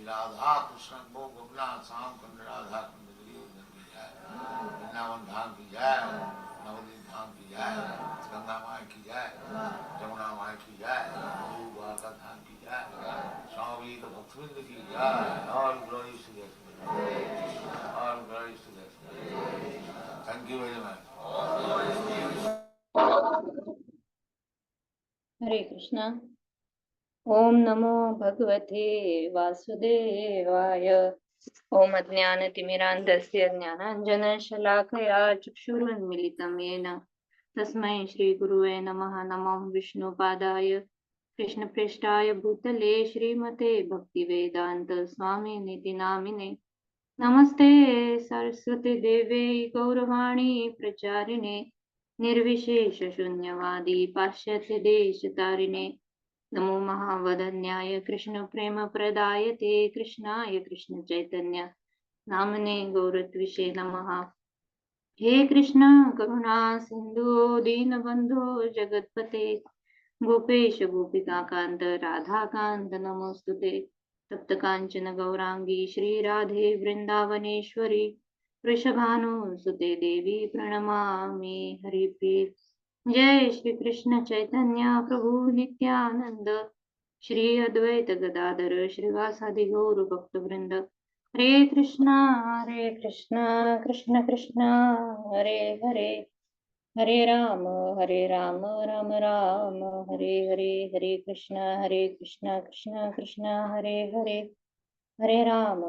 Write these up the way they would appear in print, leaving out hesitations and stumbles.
राधा कृष्ण को गोपनाथ श्याम कुंड राधा कुंड की जय, वृंदावन धाम की जय, नवदीप धाम की जय, गंगा माई की जय, जमुना माई की जय, द्वारका धाम की जय, स्वामी भक्तवृंद की जय। All glories to God, all glories to God. Thank you very much. Hare Krishna. ओम नमो भगवते वासुदेवाय। ओम अज्ञानतिमिरान्धस्य ज्ञानाञ्जनशलाकया चक्षुरुन्मीलितं येन तस्मै श्रीगुरुवे नमः। नमो विष्णुपादाय कृष्णप्रेष्ठाय भूतले श्रीमते भक्तिवेदान्त स्वामिनिति नामिने। नमस्ते सरस्वती देवे गौरवाणी प्रचारिणे निर्विशेष शून्यवादी पाश्चात्य देशतारिणे। नमो महावदन्याय कृष्ण प्रेम प्रदायते कृष्णाय कृष्ण चैतन्य नामने गौरत्विषे नमः। हे कृष्ण करुणा सिंधु दीनबंधु जगतपते गोपेश गोपिकाकांत राधाकांत नमोस्तुते। तप्त कांचन गौरांगी श्री राधे वृंदावनेश्वरी वृषभानुसुते देवी प्रणमामि हरिप्रिये। जय श्री कृष्ण चैतन्य प्रभु नित्यानंद श्री अद्वैत गदाधर श्रीवासादि गौर भक्त वृंद। हरे कृष्णा कृष्ण कृष्ण हरे हरे, हरे राम राम राम हरे हरे। हरे कृष्ण कृष्ण कृष्ण हरे हरे, हरे राम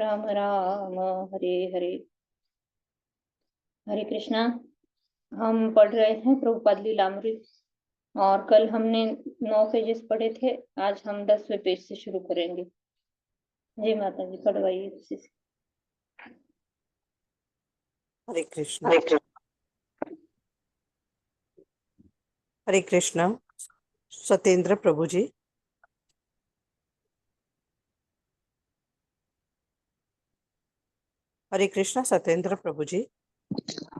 राम राम हरे हरे। हरे कृष्णा। हम पढ़ रहे हैं प्रभुपाद लीलामृत और कल हमने 9 पेजेस पढ़े थे। आज हम 10वें पेज से शुरू करेंगे। जय माता जी, पढ़वाइए किसी से। हरे कृष्ण। हरे कृष्ण। सत्येंद्र प्रभु जी। हरे कृष्णा सत्येंद्र प्रभु जी।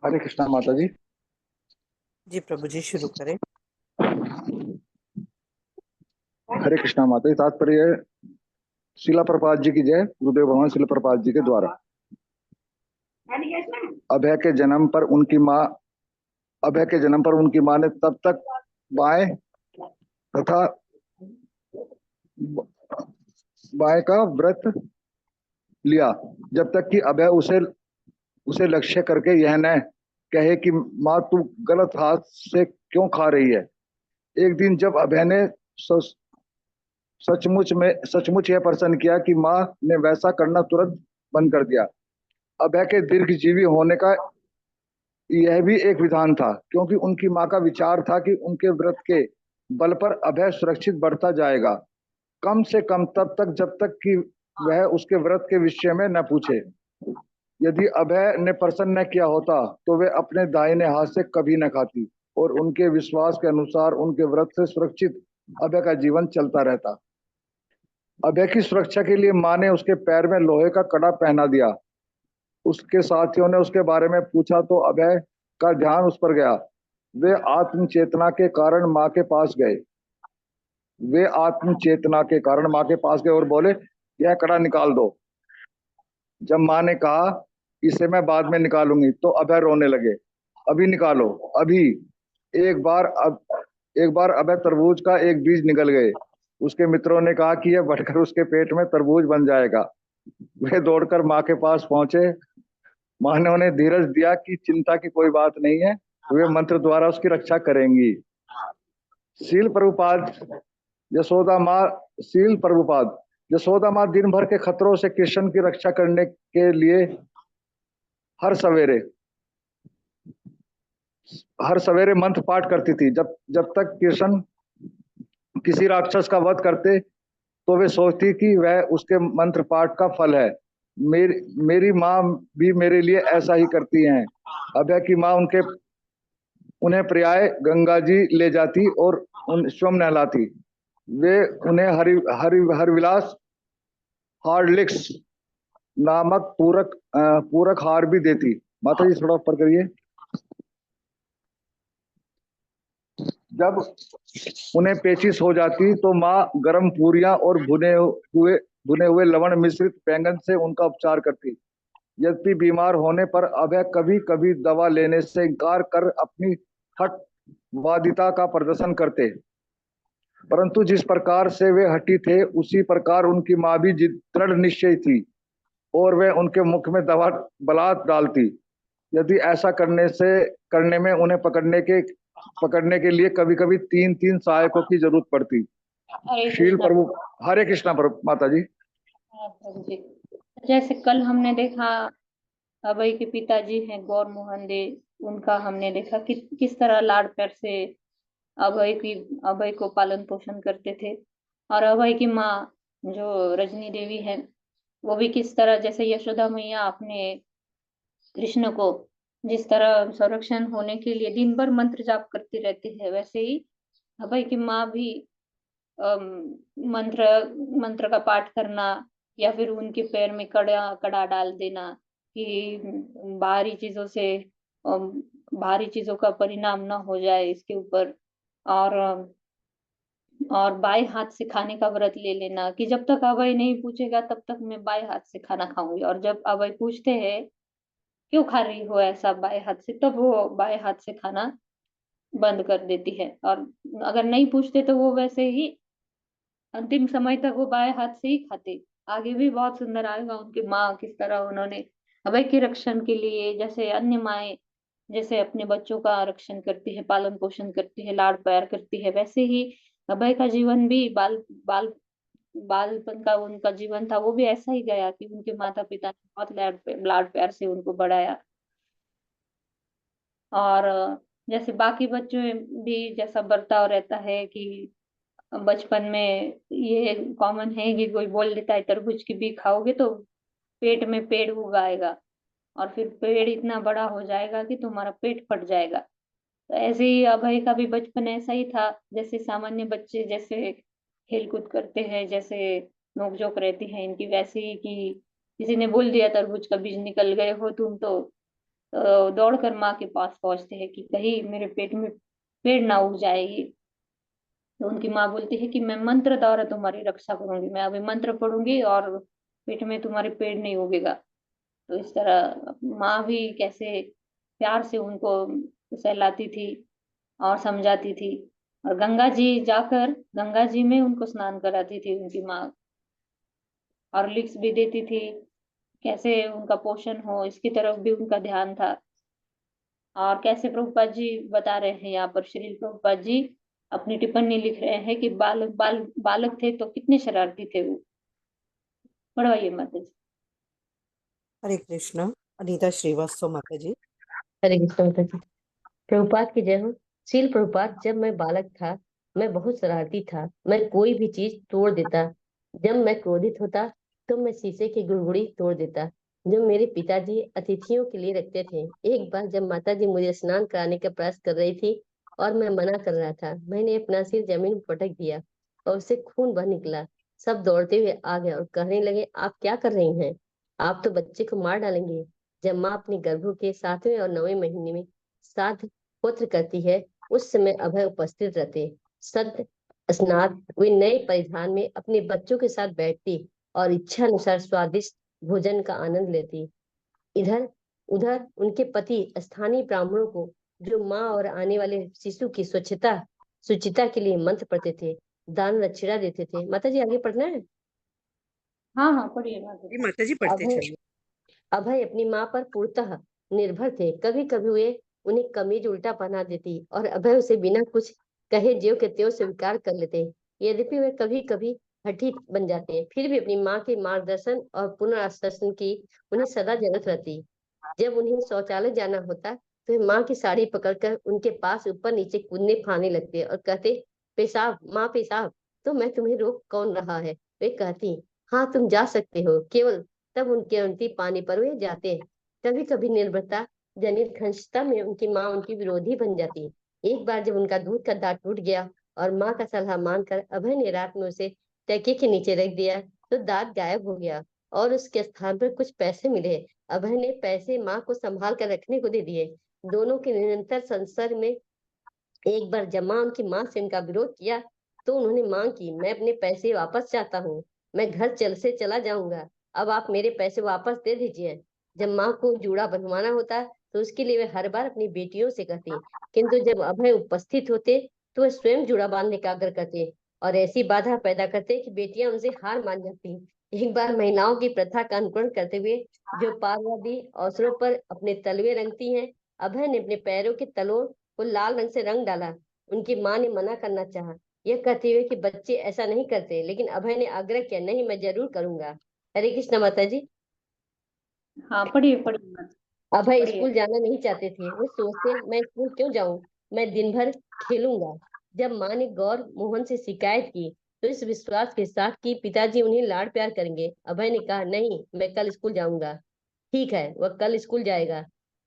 हरे कृष्णा माता जी। जी प्रभु जी शुरू करें। हरे कृष्णा माता जी। तात्पर्य है, शिला प्रपात जी की जय। गुरुदेव भगवान शिला प्रपात जी के द्वारा अभय के जन्म पर उनकी माँ ने तब तक बाएं तथा बाएं का व्रत लिया जब तक कि अभय उसे लक्ष्य करके यह न कहे कि माँ तू गलत हाथ से क्यों खा रही है। एक दिन जब अभय ने सचमुच यह प्रसन्न किया कि माँ ने वैसा करना तुरंत बंद कर दिया। अभय के दीर्घजीवी होने का यह भी एक विधान था, क्योंकि उनकी माँ का विचार था कि उनके व्रत के बल पर अभय सुरक्षित बढ़ता जाएगा, कम से कम तब तक जब तक कि वह उसके व्रत के विषय में न पूछे। यदि अभय ने प्रसन्न न किया होता तो वे अपने दाहिने हाथ से कभी न खाती और उनके विश्वास के अनुसार उनके व्रत से सुरक्षित अभय का जीवन चलता रहता। अभय की सुरक्षा के लिए माँ ने उसके पैर में लोहे का कड़ा पहना दिया। उसके साथियों ने उसके बारे में पूछा तो अभय का ध्यान उस पर गया। वे आत्म चेतना के कारण माँ के पास गए और बोले, यह कड़ा निकाल दो। जब माँ ने कहा, इसे मैं बाद में निकालूंगी, तो अभय रोने लगे। अभी निकालो, अभी। एक बार अभय तरबूज का एक बीज निकल गए। उसके मित्रों ने कहा कि यह बढ़कर उसके पेट में तरबूज बन जाएगा। वे दौड़कर माँ के पास पहुंचे। माँ ने उन्हें धीरज दिया कि चिंता की कोई बात नहीं है, वे मंत्र द्वारा उसकी रक्षा करेंगी। शील प्रभुपाद यशोदा माँ दिन भर के खतरों से कृष्ण की रक्षा करने के लिए हर सवेरे मंत्र पाठ करती थी। जब तक कृष्ण किसी राक्षस का वध करते तो वे सोचती कि वह उसके मंत्र पाठ का फल है। मेरी माँ भी मेरे लिए ऐसा ही करती हैं। अभय की माँ उन्हें पर्याय गंगा जी ले जाती और स्वयं नहलाती। वे उन्हें हरिविलास हॉर्लिक्स नामक पूरक हार भी देती। माता जी थोड़ा ऊपर करिए। जब उन्हें पेचिश हो जाती तो माँ गर्म पूरियां और भुने हुए लवण मिश्रित बैंगन से उनका उपचार करती। यद्यपि बीमार होने पर अभय कभी कभी दवा लेने से इनकार कर अपनी हठवादिता का प्रदर्शन करते, परंतु जिस प्रकार से वे हठी थे उसी प्रकार उनकी माँ भी दृढ़ निश्चय थी और वे उनके मुख में दवा बलात् डालती। यदि ऐसा करने में उन्हें पकड़ने के लिए कभी कभी 3 सहायकों की जरूरत पड़ती। हरे शील कृष्णा प्रभु। हरे कृष्णा प्रभु माता जी। प्रभु जी। जैसे कल हमने देखा अभय के पिताजी हैं गौर मोहन दे, उनका हमने देखा कि किस तरह लाड़ प्यार से अभय को पालन पोषण करते थे। और अभय की माँ जो रजनी देवी है, वो भी किस तरह जैसे यशोदा मैया अपने कृष्ण को जिस तरह संरक्षण होने के लिए दिन भर मंत्र जाप करती रहती है, वैसे ही अभय की माँ भी अम, मंत्र मंत्र का पाठ करना या फिर उनके पैर में कड़ा कड़ा डाल देना कि बाहरी चीजों से अम, बाहरी चीजों का परिणाम ना हो जाए इसके ऊपर। और और बाएं हाथ से खाने का व्रत ले लेना कि जब तक अभय नहीं पूछेगा तब तक मैं बाएं हाथ से खाना खाऊंगी, और जब अभय पूछते हैं क्यों खा रही हो ऐसा बाएं हाथ से, तब वो बाएं हाथ से खाना बंद कर देती है। और अगर नहीं पूछते तो वो वैसे ही अंतिम समय तक वो बाएं हाथ से ही खाते। आगे भी बहुत सुंदर आएगा उनकी माँ किस तरह उन्होंने अभय के रक्षण के लिए, जैसे अन्य माएं जैसे अपने बच्चों का रक्षण करती है, पालन पोषण करती है, लाड़ प्यार करती है, वैसे ही अभय का जीवन भी बाल बालपन का उनका जीवन था वो भी ऐसा ही गया कि उनके माता पिता ने बहुत लाड़ प्यार से उनको बढ़ाया। और जैसे बाकी बच्चों में भी जैसा बर्ताव रहता है कि बचपन में ये कॉमन है कि कोई बोल देता है तरबूज की भी खाओगे तो पेट में पेड़ उगाएगा और फिर पेड़ इतना बड़ा हो जाएगा कि तुम्हारा पेट फट जाएगा। तो ऐसे ही अभय का भी बचपन ऐसा ही था, जैसे सामान्य बच्चे जैसे खेल कूद करते हैं, जैसे नोकझोंक रहती है इनकी, वैसे ही कि किसी ने बोल दिया तरबूज का बीज निकल गए हो तुम, तो दौड़कर माँ के पास पहुंचते हैं कि कहीं मेरे पेट में पेड़ ना उग जाएगी। तो उनकी माँ बोलती है कि मैं मंत्र द्वारा तुम्हारी रक्षा करूंगी, मैं अभी मंत्र पढ़ूंगी और पेट में तुम्हारे पेड़ नहीं उगेगा। तो इस तरह माँ भी कैसे प्यार से उनको सहलाती थी और समझाती थी, और गंगा जी जाकर गंगा जी में उनको स्नान कराती थी उनकी माँ, हॉर्लिक्स भी देती थी, कैसे उनका पोषण हो इसकी तरफ भी उनका ध्यान था। और कैसे प्रभुपाद जी बता रहे हैं यहाँ पर, श्री प्रभुपाद जी अपनी टिप्पणी लिख रहे हैं कि बालक थे तो कितने शरारती थे वो। पढ़वाइए माता जी। हरे कृष्ण। अनीता श्रीवास्तव माता जी। हरे कृष्ण माता जी। प्रभुपाद की जय हो। शील प्रभुपाद, जब मैं बालक था मैं बहुत शरारती था, मैं कोई भी चीज तोड़ देता। जब मैं क्रोधित होता तो मैं शीशे की गुड़गुड़ी तोड़ देता जो मेरे पिताजी अतिथियों के लिए रखते थे। एक बार जब माताजी मुझे स्नान कराने का प्रयास कर रही थी और मैं मना कर रहा था, मैंने अपना सिर जमीन पर पटक दिया और उससे खून बह निकला। सब दौड़ते हुए आ गए और कहने लगे, आप क्या कर रही हैं? आप तो बच्चे को मार डालेंगे। जब माँ अपने गर्भ के 7वें और 9वें महीने में श्राद्ध पुत्र करती है, उस समय अभय उपस्थित रहते। सद स्नात वे नए परिधान में अपने बच्चों के साथ बैठती और इच्छा अनुसार स्वादिष्ट भोजन का आनंद लेती। इधर उधर उनके पति स्थानीय ब्राह्मणों को, जो माँ और आने वाले शिशु की स्वच्छता सुचिता के लिए मंत्र पढ़ते थे, दान दक्षिणा देते थे। माता जी आगे पढ़ना है। हाँ हाँ पढ़िए माता जी जी। माता जी पढ़ते अभय चलिए। अभय अपनी माँ पर पूर्णतः निर्भर थे। कभी कभी वे उन्हें कमीज उल्टा पहना देती और अभय उसे बिना कुछ कहे ज्यों के त्यों स्वीकार कर लेते। यद्यपि वे कभी कभी हठी बन जाते हैं, फिर भी अपनी माँ के मार्गदर्शन और पुनर्आश्वासन की उन्हें सदा जरूरत रहती। जब उन्हें शौचालय जाना होता तो वे माँ की साड़ी पकड़कर उनके पास ऊपर नीचे कूदने फाने लगते और कहते, पेशाब माँ पेशाब। तो मैं तुम्हें रोक कौन रहा है? वे कहती, हाँ तुम जा सकते हो। केवल तब उनके अंतिम पानी पर वे जाते। कभी कभी निर्भरता जनित घनिष्ठता में उनकी माँ उनकी विरोधी बन जाती। एक बार जब उनका दूध का दांत टूट गया और माँ का सलाह मानकर अभय ने रात में उसे तकिए के नीचे रख दिया, तो दांत गायब हो गया और उसके स्थान पर कुछ पैसे मिले। अभय ने पैसे माँ को संभाल कर रखने को दे दिए। दोनों के निरंतर संसर्ग में एक बार जब माँ उनकी माँ से इनका विरोध किया तो उन्होंने मांग की, मैं अपने पैसे वापस चाहता हूँ, मैं घर चला जाऊंगा, अब आप मेरे पैसे वापस दे दीजिए। जब माँ को जूड़ा बनवाना होता तो उसके लिए वे हर बार अपनी बेटियों से कहती, किंतु जब अभय उपस्थित होते तो वे स्वयं जूड़ा बांधने का आग्रह करते और ऐसी बाधा पैदा करते कि बेटियां उनसे हार मान जाती। एक बार महिलाओं की प्रथा का अनुकरण करते हुए जो पार्वती अवसरों पर अपने तलवे रंगती हैं, अभय ने अपने पैरों के तलों को लाल रंग से रंग डाला। उनकी माँ ने मना करना चाहा, यह कहते हुए कि बच्चे ऐसा नहीं करते, लेकिन अभय ने आग्रह किया, नहीं मैं जरूर करूंगा। हरे कृष्ण माता जी। हाँ पढ़िए पढ़िए माता जी, अभय पढ़िए। स्कूल जाना नहीं चाहते थे। वो सोचते, मैं स्कूल क्यों जाऊं, मैं दिन भर खेलूंगा। जब माँ ने गौर मोहन से शिकायत की तो इस विश्वास के साथ कि पिताजी उन्हें लाड़ प्यार करेंगे, अभय ने कहा, नहीं मैं कल स्कूल जाऊंगा। ठीक है, वह कल स्कूल जाएगा।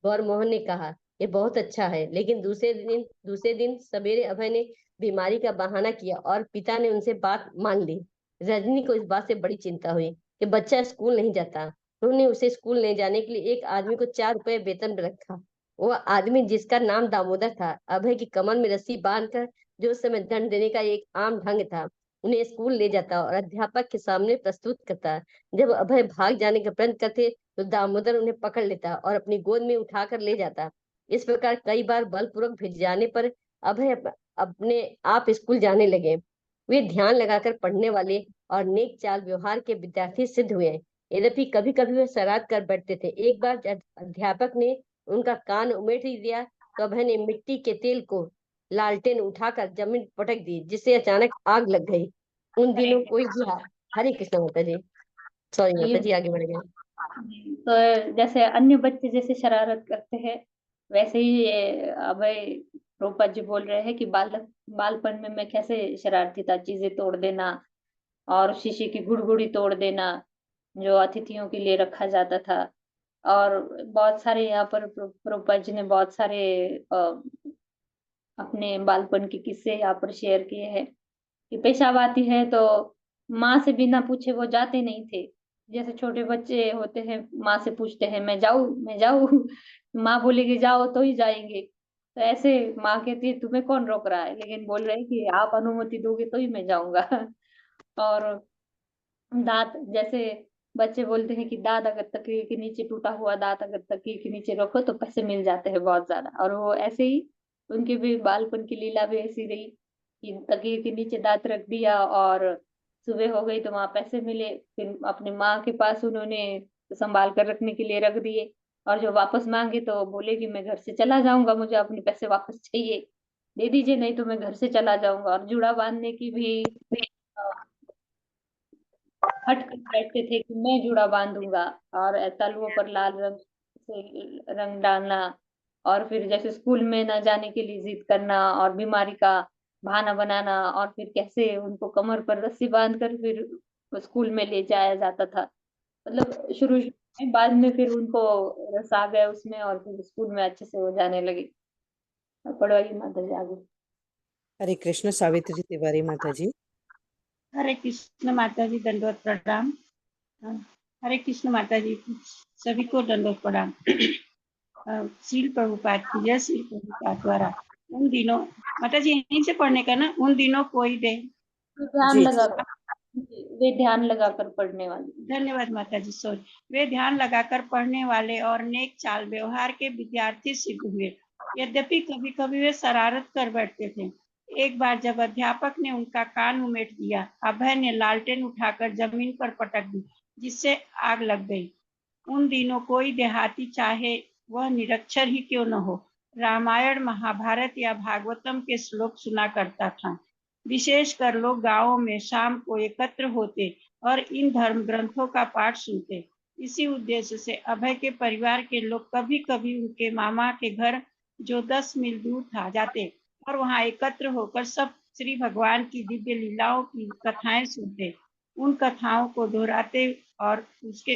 गौर मोहन ने कहा, ये बहुत अच्छा है। लेकिन दूसरे दिन सवेरे अभय ने बीमारी का बहाना किया और पिता ने उनसे बात मान ली। रजनी को इस बात से बड़ी चिंता हुई कि बच्चा स्कूल नहीं जाता। उन्होंने उसे स्कूल ले जाने के लिए एक आदमी को 4 रुपए वेतन पर रखा। वह आदमी, जिसका नाम दामोदर था, अभय की कमर में रस्सी बांधकर, जो उस समय दंड देने का एक आम ढंग था, उन्हें स्कूल ले जाता और अध्यापक के सामने प्रस्तुत करता। जब अभय भाग जाने का प्रयत्न करते तो दामोदर उन्हें पकड़ लेता और अपनी गोद में उठाकर ले जाता। इस प्रकार कई बार बलपूर्वक भेजे जाने पर अभय अपने आप स्कूल जाने लगे। वे ध्यान लगाकर पढ़ने वाले और नेक चाल व्यवहार के विद्यार्थी सिद्ध हुए। यद्यपि कभी कभी वे शरारत कर बैठते थे। एक बार जब अध्यापक ने उनका कान उमेट ही दिया तो अभय ने मिट्टी के तेल को लालटेन उठाकर जमीन पर पटक दी, जिससे अचानक आग लग गई। उन हरे दिनों कोई भी हरे कृष्ण माता जी। सॉरी माता ये जी, आगे बढ़ गए। तो जैसे अन्य बच्चे जैसे शरारत करते हैं, वैसे ही ये अभय रूपा जी बोल रहे हैं कि बालपन में मैं कैसे शरारती था, चीजें तोड़ देना और शीशे की गुड़गुड़ी तोड़ देना जो अतिथियों के लिए रखा जाता था। और बहुत सारे यहाँ पर रूपा जी ने बहुत सारे अपने बालपन के किस्से यहाँ पर शेयर किए हैं कि पेशाब आती है तो माँ से बिना पूछे वो जाते नहीं थे, जैसे छोटे बच्चे होते हैं, माँ से पूछते हैं मैं जाऊँ, मैं जाऊँ? माँ बोलेगी जाओ तो ही जाएंगे। तो ऐसे माँ कहती है तुम्हें कौन रोक रहा है, लेकिन बोल रहे हैं कि आप अनुमति दोगे तो ही मैं जाऊंगा। और दांत, जैसे बच्चे बोलते हैं कि दांत अगर तकिए के नीचे, टूटा हुआ दांत अगर तकिए के नीचे रखो तो पैसे मिल जाते हैं बहुत ज्यादा। और वो ऐसे ही उनकी भी बालपन की लीला भी ऐसी रही कि तकिए के नीचे दांत रख दिया और सुबह हो गई तो वहां पैसे मिले, फिर अपनी माँ के पास उन्होंने संभाल कर रखने के लिए रख दिए। और जो वापस मांगे तो बोले कि मैं घर से चला जाऊंगा, मुझे अपने पैसे वापस चाहिए, दे दीजिए नहीं तो मैं घर से चला जाऊंगा। और जुड़ा बांधने की भी हट कर बैठते थे कि मैं जुड़ा बांधूंगा। और तलवों पर लाल रंग से रंग डालना, और फिर जैसे स्कूल में न जाने के लिए जिद करना और बीमारी का बहाना बनाना, और फिर कैसे उनको कमर पर रस्सी बांध कर फिर स्कूल में ले जाया जाता था। मतलब शुरू शुरू में, बाद में फिर उनको रस आ गया उसमें और फिर स्कूल में अच्छे से वो जाने लगे। पढ़वाइए माता जी आगे। हरे कृष्ण। सावित्री तिवारी माता जी। हरे कृष्ण माता जी, दंडवत प्रणाम। हरे कृष्ण माता जी, सभी को दंडवत प्रणाम। श्रील प्रभुपाद की जय। श्रील प्रभुपाद द्वारा उन दिनों, माता जी यहीं से पढ़ने का ना, उन दिनों कोई दे। ध्यान जी लगा कर, वे ध्यान लगाकर पढ़ने वाली। धन्यवाद माता जी, सॉरी। वे ध्यान लगाकर पढ़ने वाले और नेक चाल व्यवहार के विद्यार्थी सिद्ध हुए। यद्यपि कभी कभी वे शरारत कर बैठते थे। एक बार जब अध्यापक ने उनका कान उमेट दिया, अभय ने लालटेन उठाकर जमीन पर पटक दी, जिससे आग लग गई। उन दिनों कोई देहाती, चाहे वह निरक्षर ही क्यों न हो, रामायण, महाभारत या भागवतम के श्लोक सुना करता था। विशेषकर लोग गांवों में शाम को एकत्र होते और इन धर्म ग्रंथों का पाठ सुनते। इसी उद्देश्य से अभय के परिवार के लोग कभी कभी उनके मामा के घर, जो 10 मील दूर था, जाते और वहां एकत्र होकर सब श्री भगवान की दिव्य लीलाओं की कथाएं सुनते, उन कथाओं को दोहराते और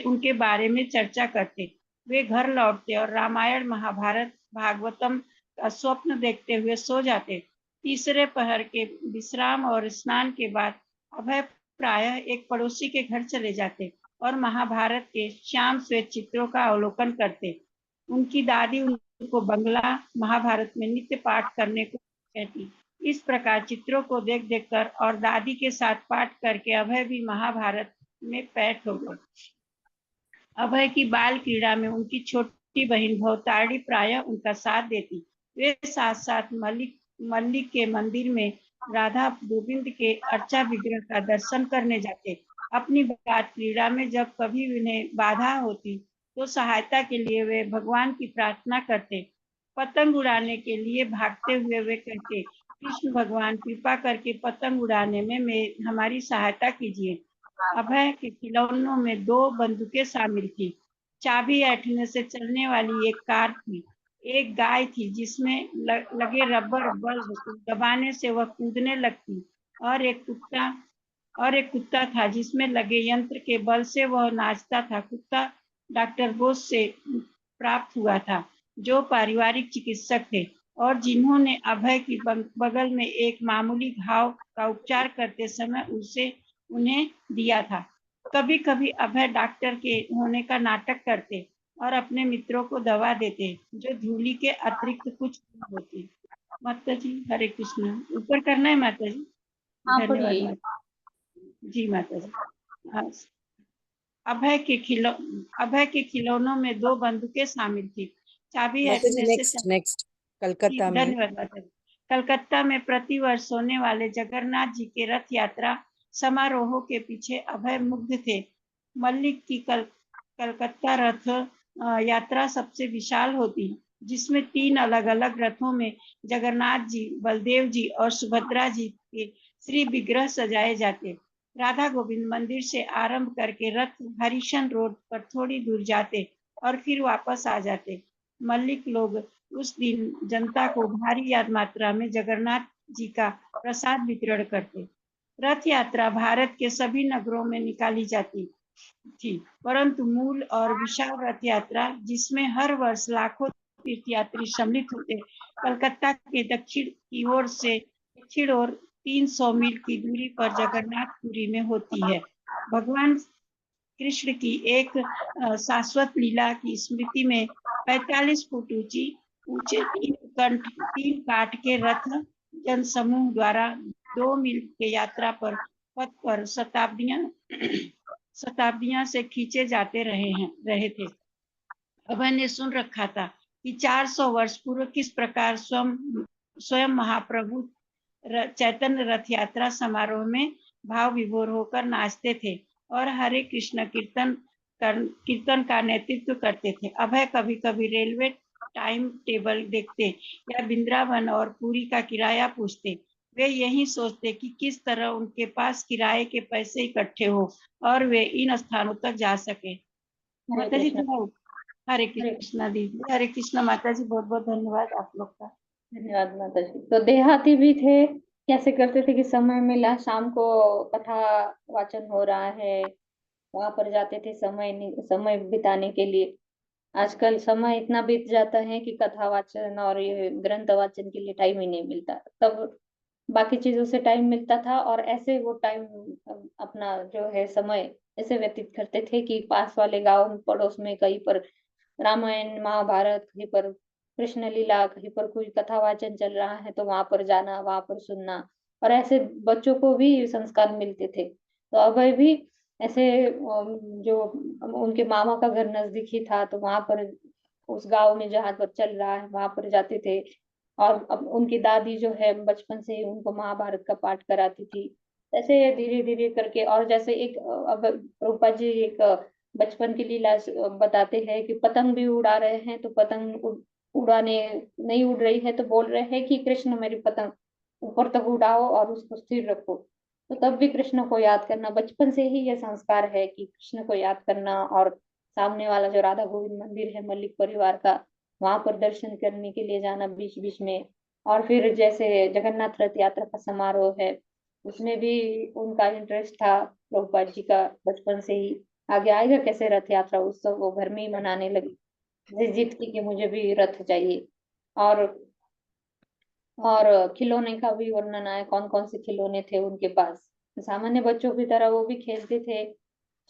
उनके बारे में चर्चा करते। वे घर लौटते और रामायण, महाभारत, भागवतम का स्वप्न देखते हुए सो जाते। तीसरे पहर के विश्राम और स्नान के बाद अभय प्रायः एक पड़ोसी के घर चले जाते और महाभारत के श्याम श्वेत चित्रों का अवलोकन करते। उनकी दादी उनको बंगला महाभारत में नित्य पाठ करने को कहती। इस प्रकार चित्रों को देख देख कर और दादी के साथ पाठ करके अभय भी महाभारत में पैठ हो गए। अभय की बाल क्रीड़ा में उनकी छोटी बहन भवतारिणी प्रायः उनका साथ देती। वे साथ साथ मल्लिक के मंदिर में राधा गोविंद के अर्चा विग्रह का दर्शन करने जाते। अपनी बाल क्रीड़ा में जब कभी उन्हें बाधा होती तो सहायता के लिए वे भगवान की प्रार्थना करते। पतंग उड़ाने के लिए भागते हुए वे कहते, कृष्ण भगवान कृपा करके पतंग उड़ाने में हमारी सहायता कीजिए। अभय के खिलौनों में 2 बंदूकें शामिल थी। चाबी ऐंठने से चलने वाली एक कार थी। एक गाय थी जिसमें लगे रबर बल्ब को दबाने से वह कूदने लगती, और एक कुत्ता था जिसमें लगे यंत्र के बल से वह नाचता था। कुत्ता डॉक्टर बोस से प्राप्त हुआ था, जो पारिवारिक चिकित्सक थे और जिन्होंने अभय की बगल में एक मामूली घाव का उपचार करते समय उन्हें दिया था। कभी कभी अभय डॉक्टर के होने का नाटक करते और अपने मित्रों को दवा देते, जो धूली के अतिरिक्त कुछ नहीं होती। माता जी हरे कृष्ण। ऊपर करना है माता जी? हाँ धन्यवाद पढ़िए। माता जी। माता जी, हाँ। अभय के खिलौनों में 2 बंदूकें शामिल थी। चाबी माता जी, ऐंठने से नेक्स्ट कलकत्ता में। धन्यवाद माता जी। कलकत्ता में प्रतिवर्ष होने वाले जगन्नाथ जी के रथ यात्रा समारोहों के पीछे अभय मुग्ध थे। मल्लिक की कलकत्ता रथ यात्रा सबसे विशाल होती, जिसमें 3 अलग अलग रथों में जगन्नाथ जी, बलदेव जी और सुभद्रा जी के श्री विग्रह सजाए जाते। राधा गोविंद मंदिर से आरंभ करके रथ हरिशन रोड पर थोड़ी दूर जाते और फिर वापस आ जाते। मल्लिक लोग उस दिन जनता को भारी मात्रा में जगन्नाथ जी का प्रसाद वितरण करते। रथ यात्रा भारत के सभी नगरों में निकाली जाती थी, परंतु मूल और विशाल रथ यात्रा, जिसमें हर वर्ष लाखों तीर्थयात्री सम्मिलित होते, कलकत्ता के दक्षिण ओर 300 मील की दूरी पर जगन्नाथपुरी में होती है। भगवान कृष्ण की एक शाश्वत लीला की स्मृति में 45 फुट ऊंचे 3 काठ के रथ जन समूह द्वारा 2 मील के यात्रा पर पथ पर शताब्दियां से खींचे जाते रहे थे। अभय ने सुन रखा था कि 400 वर्ष पूर्व किस प्रकार स्वयं महाप्रभु चैतन्य रथ यात्रा समारोह में भाव विभोर होकर नाचते थे और हरे कृष्ण कीर्तन का नेतृत्व करते थे। अभय कभी कभी रेलवे टाइम टेबल देखते या वृंदावन और पुरी का किराया पूछते। वे यही सोचते कि किस तरह उनके पास किराए के पैसे इकट्ठे हो और वे इन स्थानों तक जा सके। माता जी हरे कृष्णा दीदी। हरे कृष्णा माता जी, बहुत बहुत धन्यवाद आप लोग का। धन्यवाद माता जी। तो देहाती भी थे, कैसे करते थे कि समय मिला शाम को कथा वाचन हो रहा है, वहां पर जाते थे समय बिताने के लिए। आजकल समय इतना बीत जाता है कि कथा वाचन और ये ग्रंथ वाचन के लिए टाइम ही नहीं मिलता। तब बाकी चीजों से टाइम मिलता था और ऐसे वो टाइम अपना जो है समय ऐसे व्यतीत करते थे कि पास वाले गांव पड़ोस में कहीं पर रामायण महाभारत, कहीं पर कृष्ण लीला, कहीं पर कोई कथा वाचन चल रहा है तो वहां पर जाना, वहां पर सुनना, और ऐसे बच्चों को भी संस्कार मिलते थे। तो अभय भी ऐसे जो उनके मामा का घर नजदीक ही था तो वहां पर उस गांव में जहाँ पर चल रहा है वहां पर जाते थे। और अब उनकी दादी जो है बचपन से ही उनको महाभारत का पाठ कराती थी। ऐसे धीरे धीरे करके, और जैसे एक अब रूपा जी एक बचपन की लीला बताते हैं कि पतंग भी उड़ा रहे हैं तो पतंग उड़ाने नहीं उड़ रही है तो बोल रहे हैं कि कृष्ण मेरी पतंग ऊपर तक उड़ाओ और उसको स्थिर रखो। तो तब भी कृष्ण को याद करना, बचपन से ही ये संस्कार है कि कृष्ण को याद करना। और सामने वाला जो राधा गोविंद मंदिर है मल्लिक परिवार का, वहां पर दर्शन करने के लिए जाना बीच बीच में। और फिर जैसे जगन्नाथ रथ यात्रा का समारोह है उसमें भी उनका इंटरेस्ट था प्रभुपाद जी का बचपन से ही। आगे आएगा कैसे रथ यात्रा उत्सव वो घर में ही मनाने लगी जिद की कि मुझे भी रथ चाहिए। और खिलौने का भी वर्णन आया, कौन कौन से खिलौने थे उनके पास। सामान्य बच्चों की तरह वो भी खेलते थे,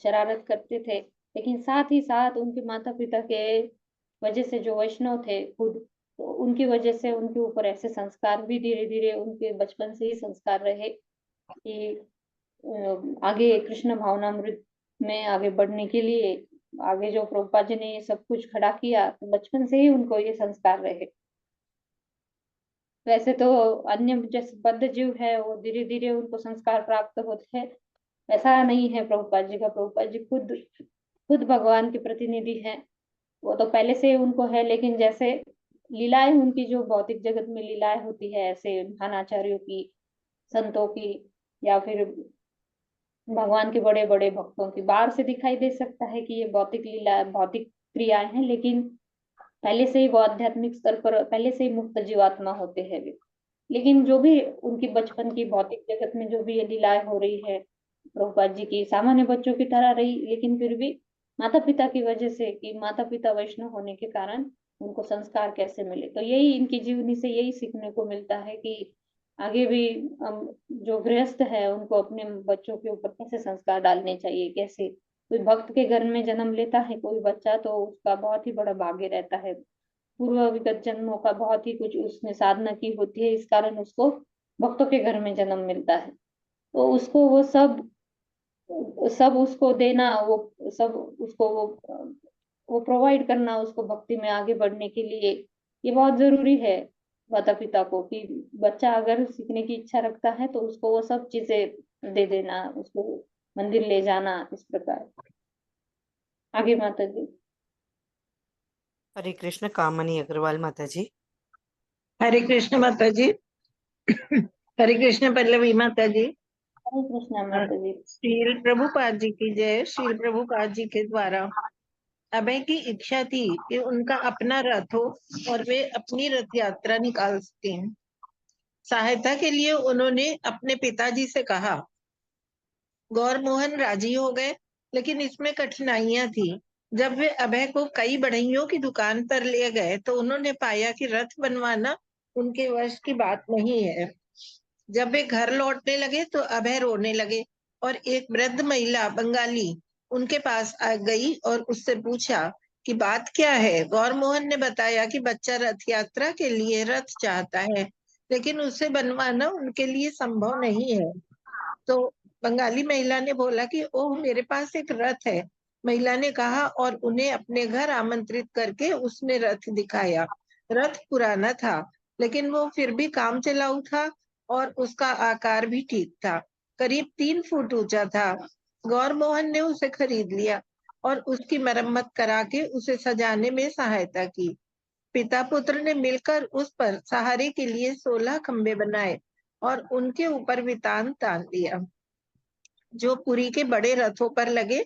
शरारत करते थे, लेकिन साथ ही साथ उनके माता पिता के वजह से जो वैष्णव थे खुद, तो उनकी वजह से उनके ऊपर ऐसे संस्कार भी धीरे धीरे उनके बचपन से ही संस्कार रहे कि आगे कृष्ण भावनामृत में आगे बढ़ने के लिए आगे जो प्रभुपाद जी ने ये सब कुछ खड़ा किया तो बचपन से ही उनको ये संस्कार रहे। वैसे तो अन्य जैसे बद्ध जीव है वो धीरे धीरे उनको संस्कार प्राप्त होते हैं, ऐसा नहीं है प्रभुपाद जी का। प्रभुपाद जी खुद खुद भगवान के प्रतिनिधि हैं, वो तो पहले से उनको है। लेकिन जैसे लीलाएं उनकी जो भौतिक जगत में लीलाएं होती है ऐसे महानाचार्यों की, संतों की, या फिर भगवान के बड़े बड़े भक्तों की, बाहर से दिखाई दे सकता है कि ये भौतिक लीला भौतिक क्रियाएं हैं, लेकिन पहले से ही वो आध्यात्मिक स्तर पर पहले से ही मुक्त जीवात्मा होते हैं वे। लेकिन जो भी उनकी बचपन की भौतिक जगत में जो भी ये लीलाएं हो रही है प्रभुपाद जी की सामान्य बच्चों की तरह रही, लेकिन फिर भी माता पिता की वजह से कि माता पिता वैष्णव होने के कारण उनको संस्कार कैसे मिले। तो यही इनकी जीवनी से यही सीखने को मिलता है कि आगे भी जो गृहस्थ है उनको अपने बच्चों के ऊपर कैसे संस्कार डालने चाहिए। कैसे कोई भक्त के घर में जन्म लेता है कोई बच्चा तो उसका बहुत ही बड़ा भाग्य रहता है, पूर्व विगत जन्मों का बहुत ही कुछ उसने साधना की होती है, इस कारण उसको भक्तों के घर में जन्म मिलता है। तो उसको वो सब सब उसको देना, वो सब उसको वो प्रोवाइड करना उसको भक्ति में आगे बढ़ने के लिए, ये बहुत जरूरी है माता पिता को कि बच्चा अगर सीखने की इच्छा रखता है तो उसको वो सब चीजें दे देना, उसको मंदिर ले जाना, इस प्रकार। आगे माता जी। हरे कृष्ण कामनी अग्रवाल माता जी। हरे कृष्ण माता जी। हरे कृष्ण पल्लवी माता जी। हरे कृष्णा माता जी। श्रील प्रभुपाद जी की जय। श्रील प्रभुपाद जी के द्वारा अभय की इच्छा थी कि उनका अपना रथ हो और वे अपनी रथ यात्रा निकाल सकें। सहायता के लिए उन्होंने अपने पिताजी से कहा। गौर मोहन राजी हो गए, लेकिन इसमें कठिनाइयां थी। जब वे अभय को कई बढ़इयों की दुकान पर ले गए तो उन्होंने पाया कि रथ बनवाना उनके वश की बात नहीं है। जब वे घर लौटने लगे तो अभय रोने लगे और एक वृद्ध महिला बंगाली उनके पास आ गई और उससे पूछा कि बात क्या है। गौर मोहन ने बताया कि बच्चा रथ यात्रा के लिए रथ चाहता है, लेकिन उसे बनवाना उनके लिए संभव नहीं है। तो बंगाली महिला ने बोला कि ओह, मेरे पास एक रथ है। महिला ने कहा और उन्हें अपने घर आमंत्रित करके उसने रथ दिखाया। रथ पुराना था, लेकिन वो फिर भी काम चलाऊ था और उसका आकार भी ठीक था। करीब 3 फुट ऊंचा था। गौर मोहन ने उसे खरीद लिया और उसकी मरम्मत करा के उसे सजाने में सहायता की। पिता पुत्र ने मिलकर उस पर सहारे के लिए 16 खंबे बनाए और उनके ऊपर वितान तान दिया, जो पुरी के बड़े रथों पर लगे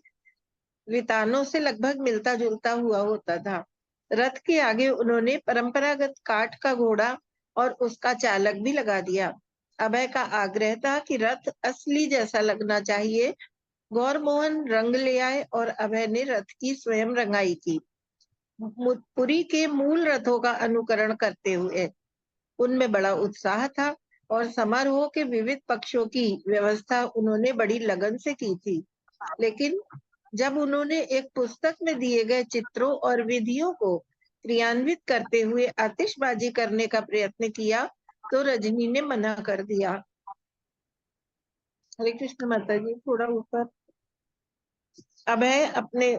वितानों से लगभग मिलता जुलता हुआ होता था। रथ के आगे उन्होंने परंपरागत काठ का घोड़ा और उसका चालक भी लगा दिया। अभय का आग्रह था कि रथ असली जैसा लगना चाहिए। गौर मोहन रंग ले आए और अभय ने रथ की स्वयं रंगाई की, पुरी के मूल रथों का अनुकरण करते हुए। उनमें बड़ा उत्साह था और समारोह के विविध पक्षों की व्यवस्था उन्होंने बड़ी लगन से की थी। लेकिन जब उन्होंने एक पुस्तक में दिए गए चित्रों और विधियों को क्रियान्वित करते हुए आतिशबाजी करने का प्रयत्न किया, तो रजनी ने मना कर दिया। हरे कृष्ण माता जी, थोड़ा ऊपर। अभय अपने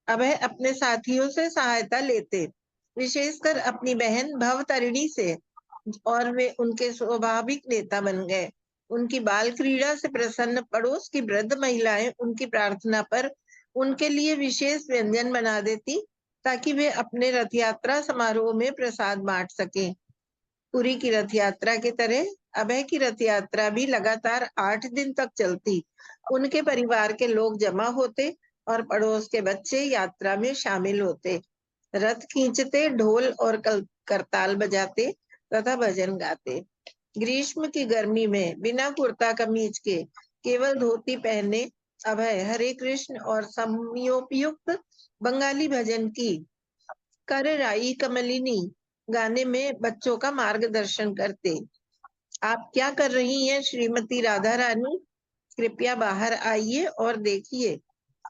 अभय अपने साथियों से सहायता लेते, विशेषकर अपनी बहन भवतारिणी से, और वे उनके स्वाभाविक नेता बन गए। उनकी बाल क्रीड़ा से प्रसन्न पड़ोस की वृद्ध महिलाएं उनकी प्रार्थना पर उनके लिए विशेष व्यंजन बना देती, ताकि वे अपने रथ यात्रा समारोह में प्रसाद बांट सकें। पुरी की रथ यात्रा की तरह अभय की रथ यात्रा भी लगातार 8 दिन तक चलती। उनके परिवार के लोग जमा होते और पड़ोस के बच्चे यात्रा में शामिल होते। रथ खींचते, ढोल और करताल बजाते तथा भजन गाते। ग्रीष्म की गर्मी में बिना कुर्ता कमीज के केवल धोती पहने अभय हरे कृष्ण और समयोपयुक्त बंगाली भजन की कर राई कमलिनी गाने में बच्चों का मार्गदर्शन करते। आप क्या कर रही हैं श्रीमती राधा रानी? कृपया बाहर आइए और देखिए,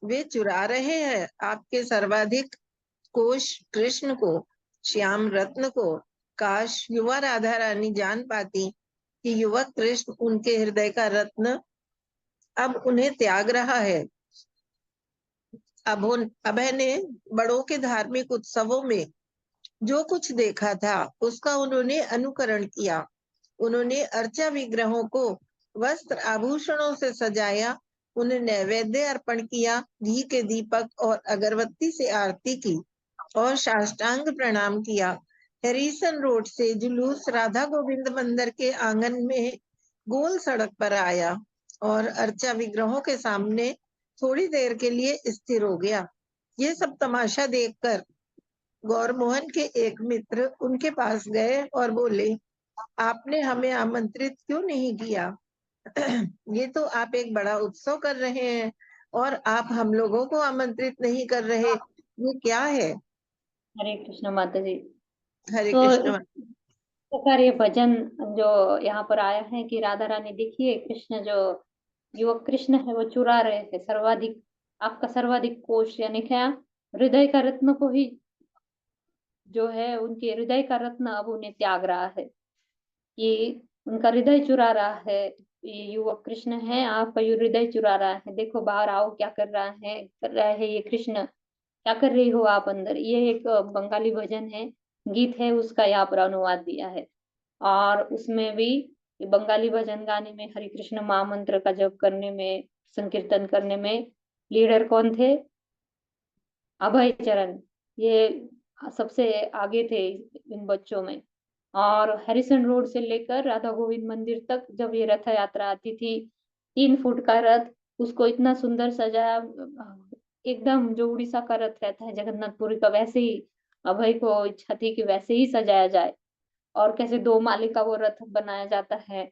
वे चुरा रहे हैं आपके सर्वाधिक कोश कृष्ण को, श्याम रत्न को। काश युवा राधा रानी जान पाती कि युवक कृष्ण उनके हृदय का रत्न अब उन्हें त्याग रहा है। अभय ने बड़ों के धार्मिक उत्सवों में जो कुछ देखा था उसका उन्होंने अनुकरण किया। उन्होंने अर्चा विग्रहों को वस्त्र आभूषणों से सजाया, उन्हें नैवेद्य अर्पण किया, घी के दीपक और अगरबत्ती से आरती की और साष्टांग प्रणाम किया। हैरिसन रोड से जुलूस राधा गोविंद मंदिर के आंगन में गोल सड़क पर आया और अर्चा विग्रहों के सामने थोड़ी देर के लिए स्थिर हो गया। ये सब तमाशा देखकर गौर मोहन के एक मित्र उनके पास गए और बोले, आपने हमें आमंत्रित क्यों नहीं किया? ये तो आप एक बड़ा उत्सव कर रहे हैं और आप हम लोगों को आमंत्रित नहीं कर रहे, ये क्या है? हरे कृष्ण माता जी। हरे तो कृष्ण। इस प्रकार ये भजन जो यहाँ पर आया है कि राधा रानी देखिए, कृष्ण जो युवक कृष्ण है वो चुरा रहे थे सर्वाधिक, आपका सर्वाधिक कोश, यानी क्या, हृदय का रत्न को ही, जो है उनके हृदय का रत्न अब उन्हें त्याग रहा है। ये उनका हृदय चुरा रहा है। ये युवक कृष्ण है, आपका ये हृदय चुरा रहा है। देखो बाहर आओ, क्या कर रहा है ये कृष्ण, क्या कर रही हो आप अंदर। ये एक बंगाली भजन है, गीत है, उसका यहाँ पर अनुवाद दिया है। और उसमें भी ये बंगाली भजन गाने में हरे कृष्ण महामंत्र का जप करने में, संकीर्तन करने में लीडर कौन थे? अभय चरण। ये सबसे आगे थे इन बच्चों में। और हैरिसन रोड से लेकर राधा गोविंद मंदिर तक जब ये रथ यात्रा आती थी, 3 फुट का रथ, उसको इतना सुंदर सजाया, एकदम जो उड़ीसा का रथ रहता है जगन्नाथपुरी का, वैसे ही अभय को इच्छा थी कि वैसे ही सजाया जाए। और कैसे 2 माले का वो रथ बनाया जाता है।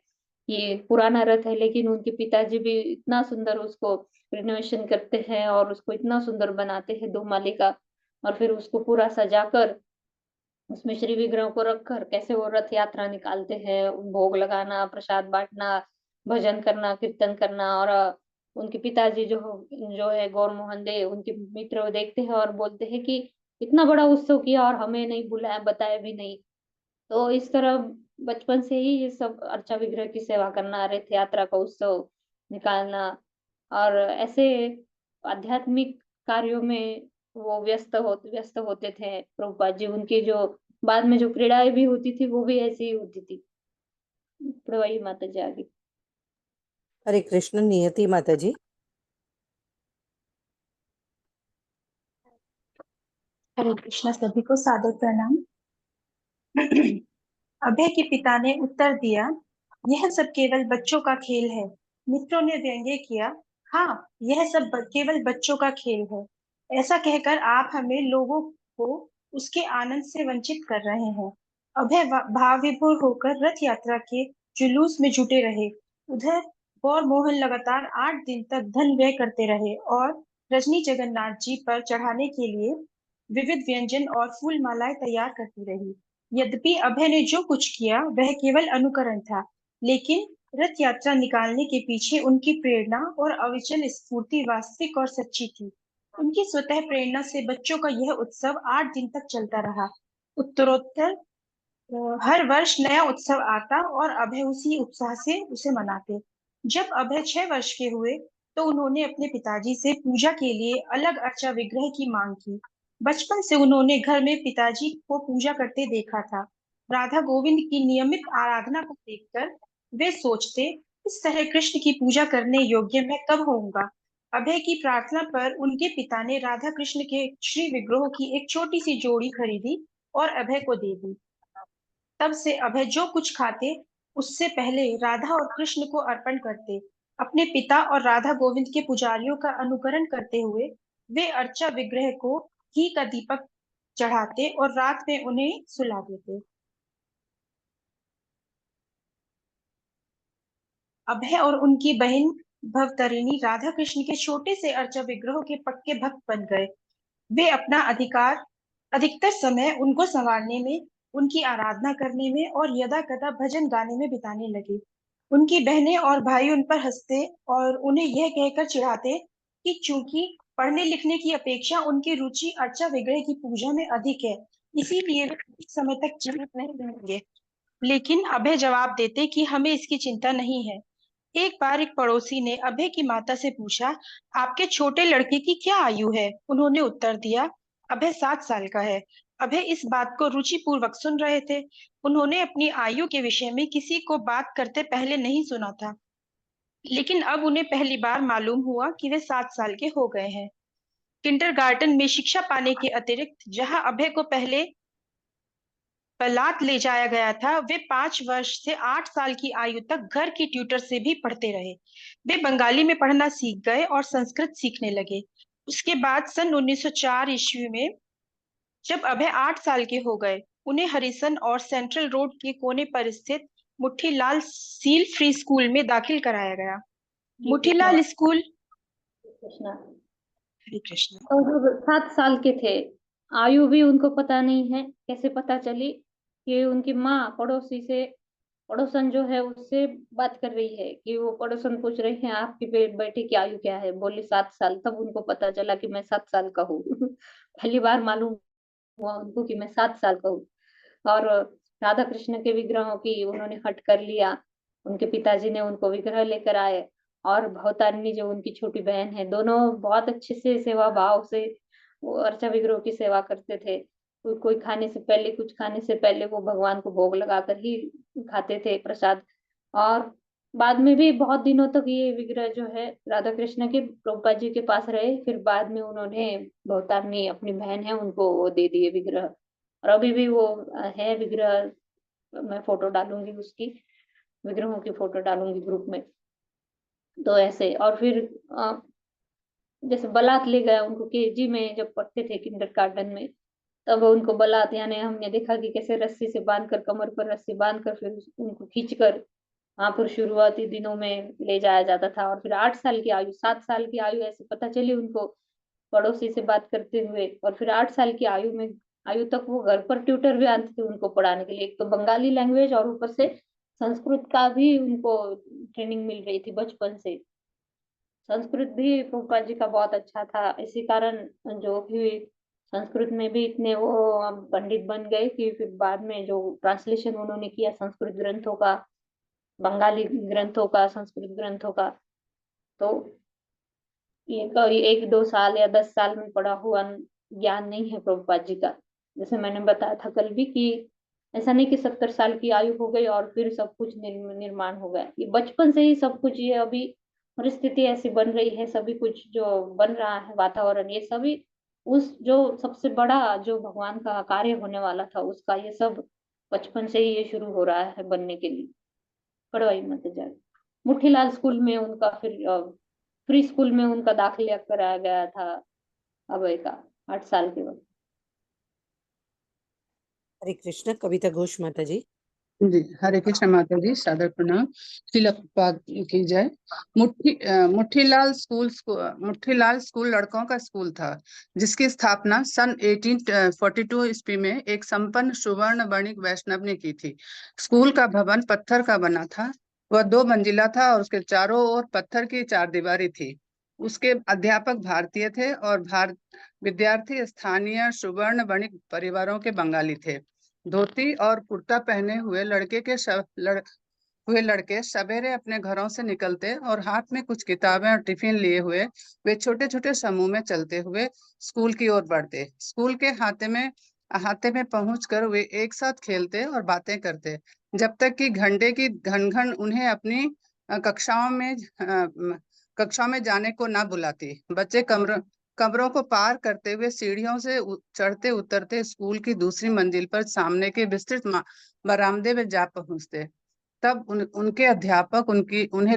ये पुराना रथ है, लेकिन उनके पिताजी भी इतना सुंदर उसको रिनोवेशन करते हैं और उसको इतना सुंदर बनाते हैं 2 माले का। और फिर उसको पूरा सजाकर उसमें श्री विग्रह को रखकर कैसे वो रथ यात्रा निकालते हैं, भोग लगाना, प्रसाद बांटना, भजन करना, कीर्तन करना, और उनके पिताजी जो है गौर मोहन दे, उनके मित्र देखते हैं और बोलते हैं कि इतना बड़ा उत्सव किया और हमें नहीं बुलाया, बताया भी नहीं। तो इस तरह बचपन से ही ये सब अर्चा विग्रह की सेवा करना, रथ यात्रा का उत्सव निकालना और ऐसे आध्यात्मिक कार्यों में वो व्यस्त होते थे प्रभुपाद जी। उनकी जो बाद में जो क्रीड़ाएं भी होती थी वो भी ऐसी ही होती थी। प्रवाही माता जी आगे। हरे कृष्ण। नियति माता जी। हरे कृष्णा, सभी को सादर प्रणाम। अभय के पिता ने उत्तर दिया, यह सब केवल बच्चों का खेल है। मित्रों ने व्यंग्य किया, हाँ, यह सब केवल बच्चों का खेल है। ऐसा कहकर आप हमें लोगों को उसके आनंद से वंचित कर रहे हैं। अभय भाव विभोर होकर रथ यात्रा के जुलूस में जुटे रहे। उधर गौर मोहन लगातार 8 दिन तक धन व्यय करते रहे और रजनी जगन्नाथ जी पर चढ़ाने के लिए विविध व्यंजन और फूल मालाएं तैयार करती रही। यद्यपि अभय ने जो कुछ किया वह केवल अनुकरण था, लेकिन रथ यात्रा निकालने के पीछे उनकी प्रेरणा और अविचल स्फूर्ति वास्तविक और सच्ची थी। उनकी स्वतः प्रेरणा से बच्चों का यह उत्सव 8 दिन तक चलता रहा। उत्तरोत्तर हर वर्ष नया उत्सव आता और अभय उसी उत्साह से उसे मनाते। जब अभय 6 वर्ष के हुए तो उन्होंने अपने पिताजी से पूजा के लिए अलग अर्चा विग्रह की मांग की। बचपन से उन्होंने घर में पिताजी को पूजा करते देखा था। राधा गोविंद की नियमित आराधना को देखकर वे सोचते, इस तरह कृष्ण की पूजा करने योग्य मैं कब होऊंगा। अभय की प्रार्थना पर उनके पिता ने राधा कृष्ण के श्री विग्रहों की एक छोटी सी जोड़ी खरीदी और अभय को दे दी। तब से अभय जो कुछ खाते उससे पहले राधा और कृष्ण को अर्पण करते। अपने पिता और राधा गोविंद के पुजारियों का अनुकरण करते हुए वे अर्चा विग्रह को घी का दीपक चढ़ाते और रात में उन्हें सुला देते। अभय और उनकी बहन भवतरिणी राधा कृष्ण के छोटे से अर्चा विग्रहों के पक्के भक्त बन गए। वे अपना अधिकतर समय उनको संवारने में, उनकी आराधना करने में और यदा कदा भजन गाने में बिताने लगे। उनकी बहनें और भाई उन पर हंसते और उन्हें यह कहकर चिढ़ाते कि चूंकि पढ़ने लिखने की अपेक्षा उनकी रुचि अर्चा विग्रह की पूजा में अधिक है, इसीलिए वे अधिक समय तक जीवित नहीं रहेंगे। लेकिन अभय जवाब देते कि हमें इसकी चिंता नहीं है। एक बार एक पड़ोसी ने अभय की माता से पूछा, आपके छोटे लड़के की क्या आयु है? उन्होंने उत्तर दिया, अभय 7 साल का है। अभय इस बात को रुचि पूर्वक सुन रहे थे। उन्होंने अपनी आयु के विषय में किसी को बात करते पहले नहीं सुना था, लेकिन अब उन्हें पहली बार मालूम हुआ कि वे 7 साल के हो गए हैं। किंडरगार्टन में शिक्षा पाने के अतिरिक्त जहां अभय को पहले पलात ले जाया गया था, वे 5 वर्ष से 8 साल की आयु तक घर की ट्यूटर से भी पढ़ते रहे। वे बंगाली में पढ़ना सीख गए और संस्कृत सीखने लगे। उसके बाद सन 1904 ईस्वी में जब अभय 8 साल के हो गए, उन्हें हरिसन और सेंट्रल रोड के कोने पर स्थित मुठ्ठीलाल सील फ्री स्कूल में दाखिल कराया गया। मुठ्ठीलाल स्कूल। कृष्णा। हरे कृष्ण। और जब 7 साल के थे, आयु भी उनको पता नहीं है। कैसे पता चली कि उनकी माँ पड़ोसन जो है उससे बात कर रही है कि वो पड़ोसन पूछ रही है आपकी बेटे की आयु क्या है? बोली 7 साल। तब उनको पता चला कि मैं 7 साल का हूँ। पहली बार मालूम हुआ उनको कि मैं 7 साल का हूँ। और राधा कृष्ण के विग्रहों की उन्होंने हट कर लिया। उनके पिताजी ने उनको विग्रह लेकर आए और भवतारिणी जो उनकी छोटी बहन है, दोनों बहुत अच्छे से सेवा भाव से वो अर्चा विग्रह की सेवा करते थे। कोई खाने से पहले, कुछ खाने से पहले वो भगवान को भोग लगाकर ही खाते थे प्रसाद। और बाद में भी बहुत दिनों तक ये विग्रह जो है राधा कृष्ण के प्रभुपाद जी के पास रहे। फिर बाद में उन्होंने भवतारिणी अपनी बहन है उनको वो दे दिए विग्रह। और अभी भी वो है विग्रह। मैं फोटो डालूंगी उसकी, विग्रहों की फोटो डालूंगी ग्रुप में। तो ऐसे और फिर जैसे बारात ले गया उनको केजी में जब पढ़ते थे किंडरगार्टन में, तब उनको बारात यानी हमने देखा कि कैसे रस्सी से बांधकर, कमर पर रस्सी बांधकर फिर उनको खींचकर वहां पर शुरुआती दिनों में ले जाया जाता था। और फिर 8 साल की आयु, 7 साल की आयु ऐसे पता चली उनको पड़ोसी से बात करते हुए। और फिर 8 साल की आयु तक वो घर पर ट्यूटर भी आते थे उनको पढ़ाने के लिए। एक तो बंगाली लैंग्वेज और ऊपर से संस्कृत का भी उनको ट्रेनिंग मिल रही थी बचपन से। संस्कृत भी प्रभुपाद जी का बहुत अच्छा था, इसी कारण जो कि संस्कृत में भी इतने वो पंडित बन गए कि फिर बाद में जो ट्रांसलेशन उन्होंने किया संस्कृत ग्रंथों का, बंगाली ग्रंथों का, संस्कृत ग्रंथों का, तो ये तो 1-2 साल या 10 साल में पढ़ा हुआ ज्ञान नहीं है प्रभुपाद जी का। जैसे मैंने बताया था कल भी कि ऐसा नहीं कि 70 साल की आयु हो गई और फिर सब कुछ निर्माण हो गया, ये बचपन से ही सब कुछ, ये अभी परिस्थिति ऐसी बन रही है, सभी कुछ जो बन रहा है वातावरण, ये सभी उस जो सबसे बड़ा जो भगवान का कार्य होने वाला था उसका, ये सब बचपन से ही ये शुरू हो रहा है बनने के लिए। पढ़वाई मत जाए। मुठीलाल स्कूल में उनका फिर प्री स्कूल में उनका दाखिला कराया गया था अभय का 8 साल के वक्त। हरे कृष्ण। कविता घोष माता जी। जी, हरे कृष्ण माता जी, सादर प्रणाम। श्रील प्रभुपाद की जय। मुट्ठीलाल स्कूल लड़कों का स्कूल था, जिसकी स्थापना सन 1842 ईस्वी में एक संपन्न सुवर्ण वणिक वैष्णव ने की थी। स्कूल का भवन पत्थर का बना था, वह 2 मंजिला था और उसके चारों ओर पत्थर की 4 दीवारी थी। उसके अध्यापक भारतीय थे और विद्यार्थी स्थानीय सुवर्ण वणिक परिवारों के बंगाली थे। धोती और कुर्ता पहने हुए लड़के सवेरे अपने घरों से निकलते और हाथ में कुछ किताबें और टिफिन लिए हुए वे छोटे छोटे समूह में चलते हुए स्कूल की ओर बढ़ते। स्कूल के अहाते में पहुंचकर वे एक साथ खेलते और बातें करते, जब तक कि घंटे की घन उन्हें अपनी कक्षाओं में जाने को ना बुलाती। बच्चे कमरों को पार करते हुए सीढ़ियों से चढ़ते उतरते स्कूल की दूसरी मंजिल पर सामने के विस्तृत बरामदे में जा पहुंचते। तब उनके अध्यापक उन्हें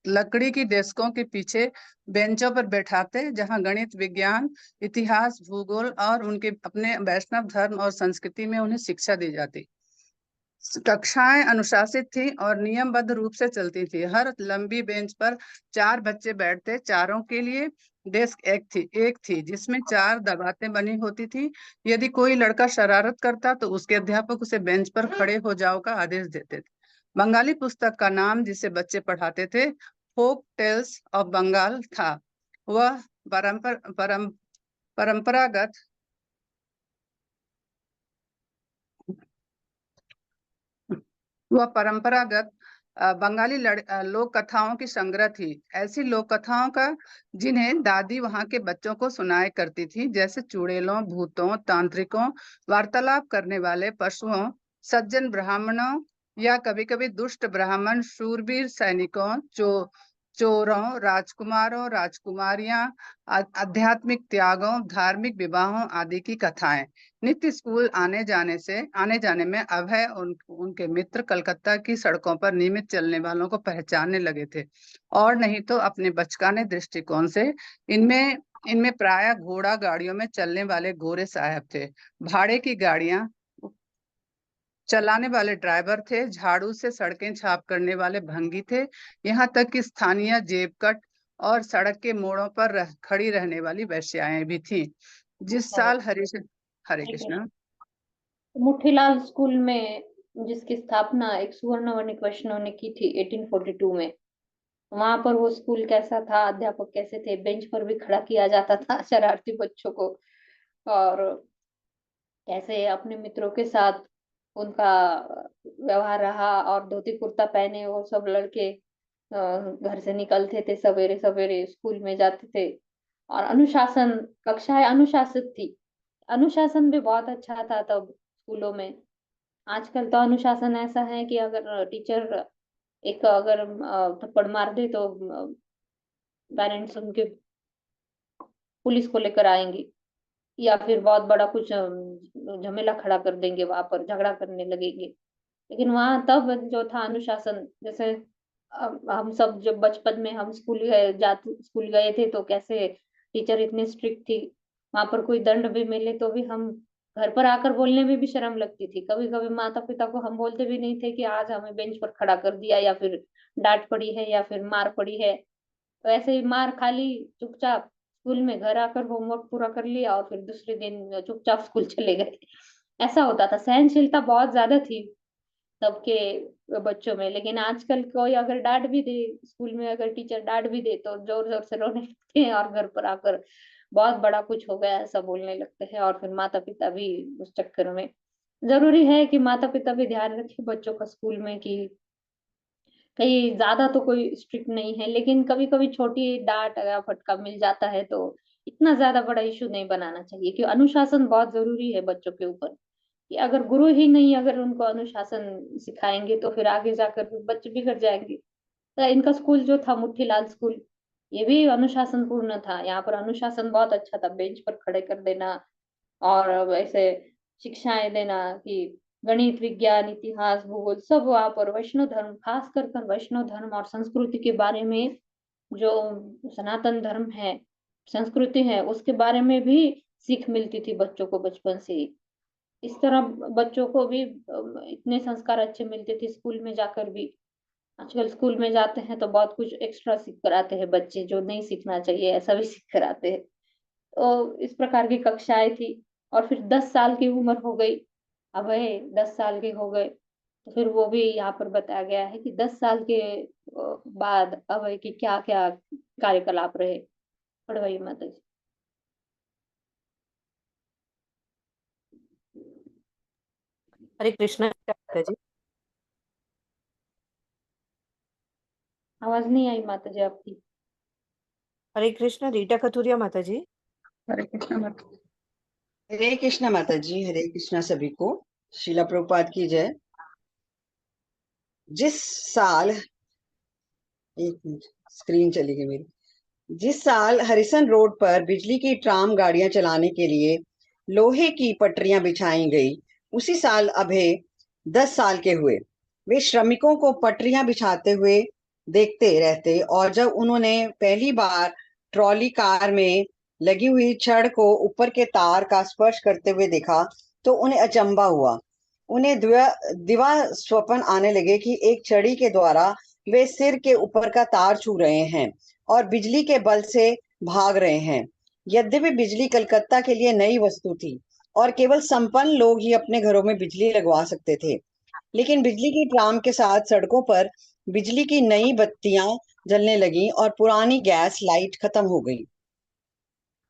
लकड़ी की डेस्कों के पीछे बेंचों पर बैठाते, जहां गणित, विज्ञान, इतिहास, भूगोल और उनके अपने वैष्णव धर्म और संस्कृति में उन्हें शिक्षा दी जाती। कक्षाएं अनुशासित थी और नियमबद्ध रूप से चलती थी। हर लंबी बेंच पर 4 बच्चे बैठते, चारों के लिए डेस्क एक थी जिसमें 4 दबातें बनी होती थी। यदि कोई लड़का शरारत करता तो उसके अध्यापक उसे बेंच पर खड़े हो जाओ का आदेश देते थे। बंगाली पुस्तक का नाम जिसे बच्चे पढ़ाते थे फोक टेल्स ऑफ बंगाल था। वह परंपरागत बंगाली लोक कथाओं की संग्रह थी। ऐसी लोक कथाओं का जिन्हें दादी वहां के बच्चों को सुनाया करती थी, जैसे चुड़ैलों, भूतों, तांत्रिकों, वार्तालाप करने वाले पशुओं, सज्जन ब्राह्मणों या कभी कभी दुष्ट ब्राह्मण, शूरवीर सैनिकों, चोरों, राजकुमारों, राजकुमारियां, आध्यात्मिक त्यागों, धार्मिक विवाहों आदि की कथाएं। नित्य स्कूल आने जाने में अभय और उनके मित्र कलकत्ता की सड़कों पर नियमित चलने वालों को पहचानने लगे थे, और नहीं तो अपने बचकाने दृष्टिकोण से इनमें प्रायः घोड़ा गाड़ियों में चलने वाले गोरे साहब थे। भाड़े की गाड़ियां चलाने वाले ड्राइवर थे, झाड़ू से सड़कें साफ करने वाले भंगी थे, यहाँ तक कि स्थानीय जेबकट और सड़क के मोड़ों पर खड़ी रहने वाली वेश्याएं भी थी। जिस साल हरे कृष्ण मुठीलाल स्कूल में जिसकी स्थापना एक सुवर्ण वणिक वैष्णव ने की थी 1842 में, वहां पर वो स्कूल कैसा था, अध्यापक कैसे थे, बेंच पर भी खड़ा किया जाता था शरारती बच्चों को, और कैसे अपने मित्रों के साथ उनका व्यवहार रहा, और धोती कुर्ता पहने वो सब लड़के घर से निकलते थे, सवेरे सवेरे स्कूल में जाते थे, और अनुशासन, कक्षाएं अनुशासित थी। अनुशासन भी बहुत अच्छा था तब स्कूलों में। आजकल तो अनुशासन ऐसा है कि अगर टीचर एक अगर थप्पड़ मार दे तो पेरेंट्स उनके पुलिस को लेकर आएंगे, या फिर बहुत बड़ा कुछ झमेला खड़ा कर देंगे, वहां पर झगड़ा करने लगेंगे। लेकिन वहां तब जो था अनुशासन, जैसे हम सब जब बचपन में हम स्कूल गए थे तो कैसे टीचर इतनी स्ट्रिक्ट थी, वहां पर कोई दंड भी मिले तो भी हम घर पर आकर बोलने में भी शर्म लगती थी। कभी कभी माता पिता को हम बोलते भी नहीं थे कि आज हमें बेंच पर खड़ा कर दिया, या फिर डांट पड़ी है, या फिर मार पड़ी है। तो ऐसे ही मार खा ली चुपचाप, स्कूल में घर आकर होमवर्क पूरा कर लिया, और फिर दूसरे दिन चुपचाप स्कूल चले गए। ऐसा होता था, सहनशीलता बहुत ज्यादा थी सबके बच्चों में। लेकिन आजकल कोई अगर डांट भी दे, स्कूल में अगर टीचर डांट भी दे तो जोर जोर से रोने लगते हैं और घर पर आकर बहुत बड़ा कुछ हो गया ऐसा बोलने लगते हैं, और फिर माता पिता भी उस चक्कर में। जरूरी है कि माता पिता भी ध्यान रखें बच्चों का स्कूल में, कि कहीं ज्यादा तो कोई स्ट्रिक्ट नहीं है, लेकिन कभी कभी छोटी डांट या फटका मिल जाता है तो इतना ज्यादा बड़ा इशू नहीं बनाना चाहिए, क्योंकि अनुशासन बहुत जरूरी है बच्चों के ऊपर। कि अगर गुरु ही नहीं अगर उनको अनुशासन सिखाएंगे तो फिर आगे जाकर बच्चे बिगड़ जाएंगे। तो इनका स्कूल जो था मुट्ठीलाल स्कूल, ये भी अनुशासन पूर्ण था। यहाँ पर अनुशासन बहुत अच्छा था, बेंच पर खड़े कर देना और ऐसे शिक्षाएं देना कि गणित, विज्ञान, इतिहास, भूगोल सब वहाँ पर। वैष्णव धर्म, खास कर वैष्णव धर्म और संस्कृति के बारे में, जो सनातन धर्म है, संस्कृति है, उसके बारे में भी सीख मिलती थी बच्चों को बचपन से ही। इस तरह बच्चों को भी इतने संस्कार अच्छे मिलते थे स्कूल में जाकर भी। आजकल स्कूल में जाते हैं तो बहुत कुछ एक्स्ट्रा सीख कर आते हैं बच्चे, जो नहीं सीखना चाहिए ऐसा भी सीख कर आते हैं। तो इस प्रकार की कक्षाएं थी। और फिर 10 साल की उम्र हो गई, अब है 10 साल के हो गए, तो फिर वो भी यहाँ पर बताया गया है कि 10 साल के बाद अब है कि क्या क्या कार्यकलाप रहे। पढ़वाइए माता जी। हरे कृष्णा माता जी। आवाज नहीं आई माता जी आपकी। हरे कृष्णा रीटा कथुरिया माता जी। हरे कृष्णा माता जी। हरे कृष्णा माता जी। हरे कृष्णा सभी को। शीला प्रभुपाद की जय। जिस साल, एक मिनट स्क्रीन चली गई मेरी। जिस साल हरिसन रोड पर बिजली की ट्राम गाड़ियां चलाने के लिए लोहे की पटरियां बिछाई गई, उसी साल अभय 10 साल के हुए। वे श्रमिकों को पटरियां बिछाते हुए देखते रहते, और जब उन्होंने पहली बार ट्रॉली कार में लगी हुई छड़ को ऊपर के तार का स्पर्श करते हुए देखा तो उन्हें अचंभा हुआ। उन्हें दिवा स्वप्न आने लगे कि एक छड़ी के द्वारा वे सिर के ऊपर का तार छू रहे हैं और बिजली के बल से भाग रहे हैं। यद्यपि बिजली कलकत्ता के लिए नई वस्तु थी और केवल संपन्न लोग ही अपने घरों में बिजली लगवा सकते थे, लेकिन बिजली की ट्राम के साथ सड़कों पर बिजली की नई बत्तियां जलने लगी और पुरानी गैस लाइट खत्म हो गई।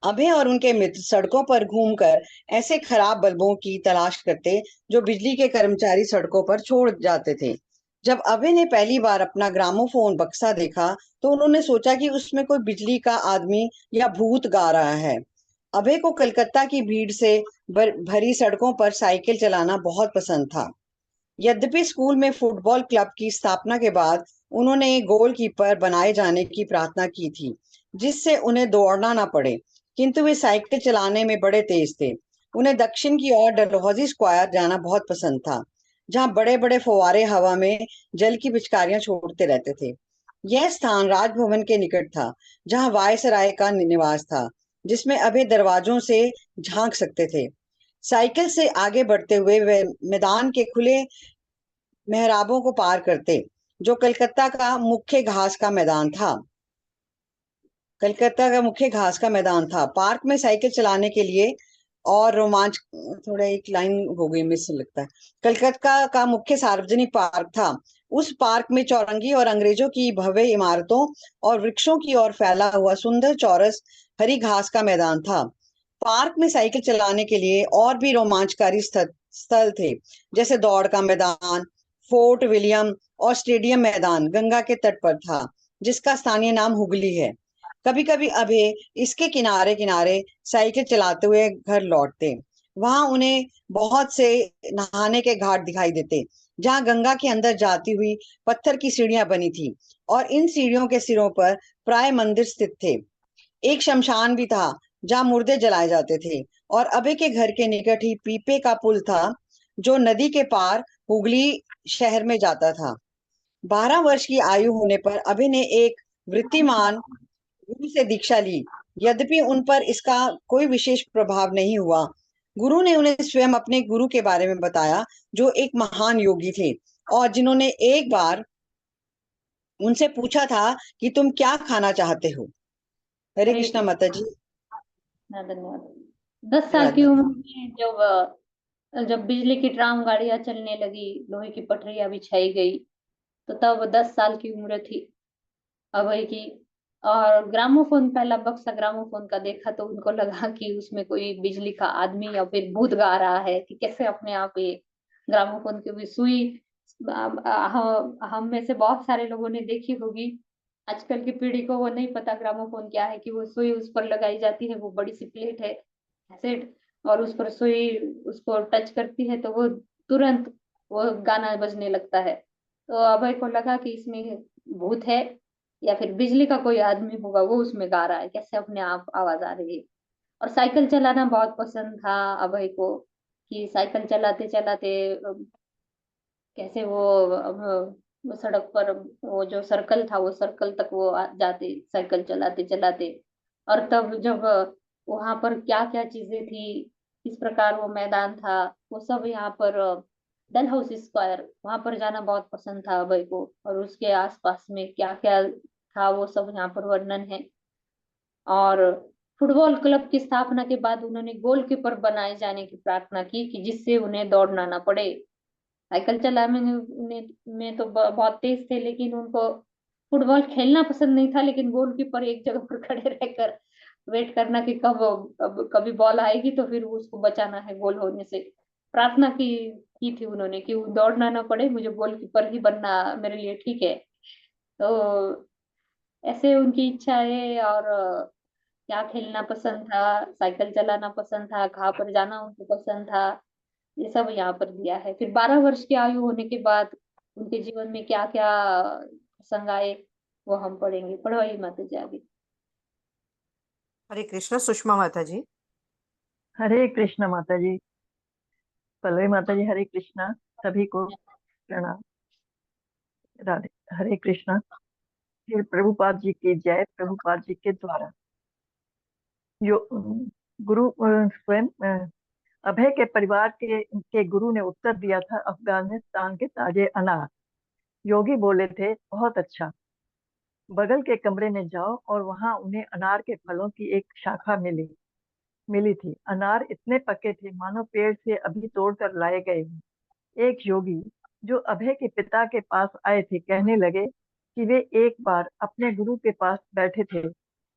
अभय और उनके मित्र सड़कों पर घूमकर ऐसे खराब बल्बों की तलाश करते जो बिजली के कर्मचारी सड़कों पर छोड़ जाते थे। जब अभय ने पहली बार अपना ग्रामोफोन बक्सा देखा तो उन्होंने सोचा कि उसमें कोई बिजली का आदमी या भूत गा रहा है। अभय को कलकत्ता की भीड़ से भरी सड़कों पर साइकिल चलाना बहुत पसंद था। यद्यपि स्कूल में फुटबॉल क्लब की स्थापना के बाद उन्होंने गोलकीपर बनाए जाने की प्रार्थना की थी, जिससे उन्हें दौड़ना ना पड़े, किंतु वे साइकिल चलाने में बड़े तेज थे। उन्हें दक्षिण की ओर डलहौजी स्क्वायर जाना बहुत पसंद था, जहाँ बड़े बड़े फव्वारे हवा में जल की पिचकारियां छोड़ते रहते थे। यह स्थान राजभवन के निकट था, जहाँ वायसराय का निवास था, जिसमें अभय दरवाजों से झांक सकते थे। साइकिल से आगे बढ़ते हुए वे मैदान के खुले मेहराबों को पार करते, जो कलकत्ता का मुख्य घास का मैदान था। पार्क में साइकिल चलाने के लिए और रोमांच, थोड़ा एक लाइन हो गई मिस लगता है। कलकत्ता का मुख्य सार्वजनिक पार्क था। उस पार्क में चौरंगी और अंग्रेजों की भव्य इमारतों और वृक्षों की ओर फैला हुआ सुंदर चौरस हरी घास का मैदान था। पार्क में साइकिल चलाने के लिए और भी रोमांचकारी स्थल थे, जैसे दौड़ का मैदान, फोर्ट विलियम और स्टेडियम मैदान गंगा के तट पर था, जिसका स्थानीय नाम हुगली है। कभी कभी अभय इसके किनारे किनारे साइकिल चलाते हुए घर लौटते। वहां उन्हें बहुत से नहाने के घाट दिखाई देते, जहां गंगा के अंदर जाती हुई पत्थर की सीढ़ियां बनी थी, और इन सीढ़ियों के सिरों पर प्राय मंदिर स्थित थे। एक शमशान भी था, जहां मुर्दे जलाए जाते थे, और अभय के घर के निकट ही पीपे का पुल था, जो नदी के पार हुगली शहर में जाता था। 12 वर्ष की आयु होने पर अभय ने एक वृत्तिमान गुरु से दीक्षा ली। यद्यपि उन पर इसका कोई विशेष प्रभाव नहीं हुआ। गुरु ने उन्हें स्वयं अपने गुरु के बारे में बताया, जो एक महान योगी थे और जिन्होंने एक बार उनसे पूछा था कि तुम क्या खाना चाहते हो। हरे कृष्णा माता जी। धन्यवाद। 10 साल की उम्र में जब जब बिजली की ट्राम गाड़ियां चलने लगी, लोहे की पटरियां बिछाई गई, तो तब 10 साल की उम्र थी अभय की। और ग्रामोफोन, पहला बक्सा ग्रामोफोन का देखा तो उनको लगा कि उसमें कोई बिजली का आदमी या फिर भूत गा रहा है, कि कैसे अपने आप ये ग्रामोफोन की भी सुई। हम में से बहुत सारे लोगों ने देखी होगी। आजकल की पीढ़ी को वो नहीं पता ग्रामोफोन क्या है, कि वो सुई उस पर लगाई जाती है, वो बड़ी सी प्लेट है कैसेट, और उस पर सुई उसको टच करती है तो वो तुरंत वो गाना बजने लगता है। तो अभय को लगा कि इसमें भूत है या फिर बिजली का कोई आदमी होगा, वो उसमें गा रहा है, कैसे अपने आप आवाज आ रही है। और साइकिल चलाना बहुत पसंद था अभय को, कि साइकिल चलाते चलाते कैसे वो सड़क पर वो जो सर्कल था, वो सर्कल तक वो जाते साइकिल चलाते चलाते। और तब जब वहां पर क्या क्या चीजें थी, किस प्रकार वो मैदान था, वो सब यहाँ पर डल हाउस स्क्वायर, वहां पर जाना बहुत पसंद था अभय को। और उसके आसपास में क्या क्या था वो सब यहाँ पर वर्णन है। और फुटबॉल क्लब की स्थापना के बाद उन्होंने गोलकीपर बनाए जाने की प्रार्थना की, कि जिससे उन्हें दौड़ना ना पड़े। साइकिल चलाने में तो बहुत तेज थे, लेकिन उनको फुटबॉल खेलना पसंद नहीं था। लेकिन गोलकीपर एक जगह पर खड़े रहकर वेट करना कि अब कभी बॉल आएगी तो फिर उसको बचाना है गोल होने से। प्रार्थना की थी उन्होंने कि वो दौड़ना ना पड़े, मुझे गोलकीपर ही बनना मेरे लिए ठीक है। तो ऐसे उनकी इच्छा है। और क्या खेलना पसंद था, साइकिल चलाना पसंद था, कहाँ पर जाना उनको पसंद था, ये सब यहाँ पर दिया है। फिर 12 वर्ष की आयु होने के बाद उनके जीवन में क्या क्या प्रसंग आए, वो हम पढ़ेंगे। पढ़वाइए माता जी आगे। हरे कृष्ण। सुषमा माता जी। हरे कृष्ण माता जी। पल्लवी माता जी, हरे कृष्णा। सभी को प्रणाम। राधे। हरे कृष्णा। फिर प्रभुपाद जी की जय। प्रभुपाद जी के द्वारा गुरु स्वयं अभय के परिवार के गुरु ने उत्तर दिया था, अफगानिस्तान के ताजे अनार। योगी बोले थे, बहुत अच्छा, बगल के कमरे में जाओ और वहां उन्हें अनार के फलों की एक शाखा मिली थी। अनार इतने पके थे मानो पेड़ से अभी तोड़कर लाए गए हों। एक योगी जो अभय के पिता के पास आए थे कहने लगे कि वे एक बार अपने गुरु के पास बैठे थे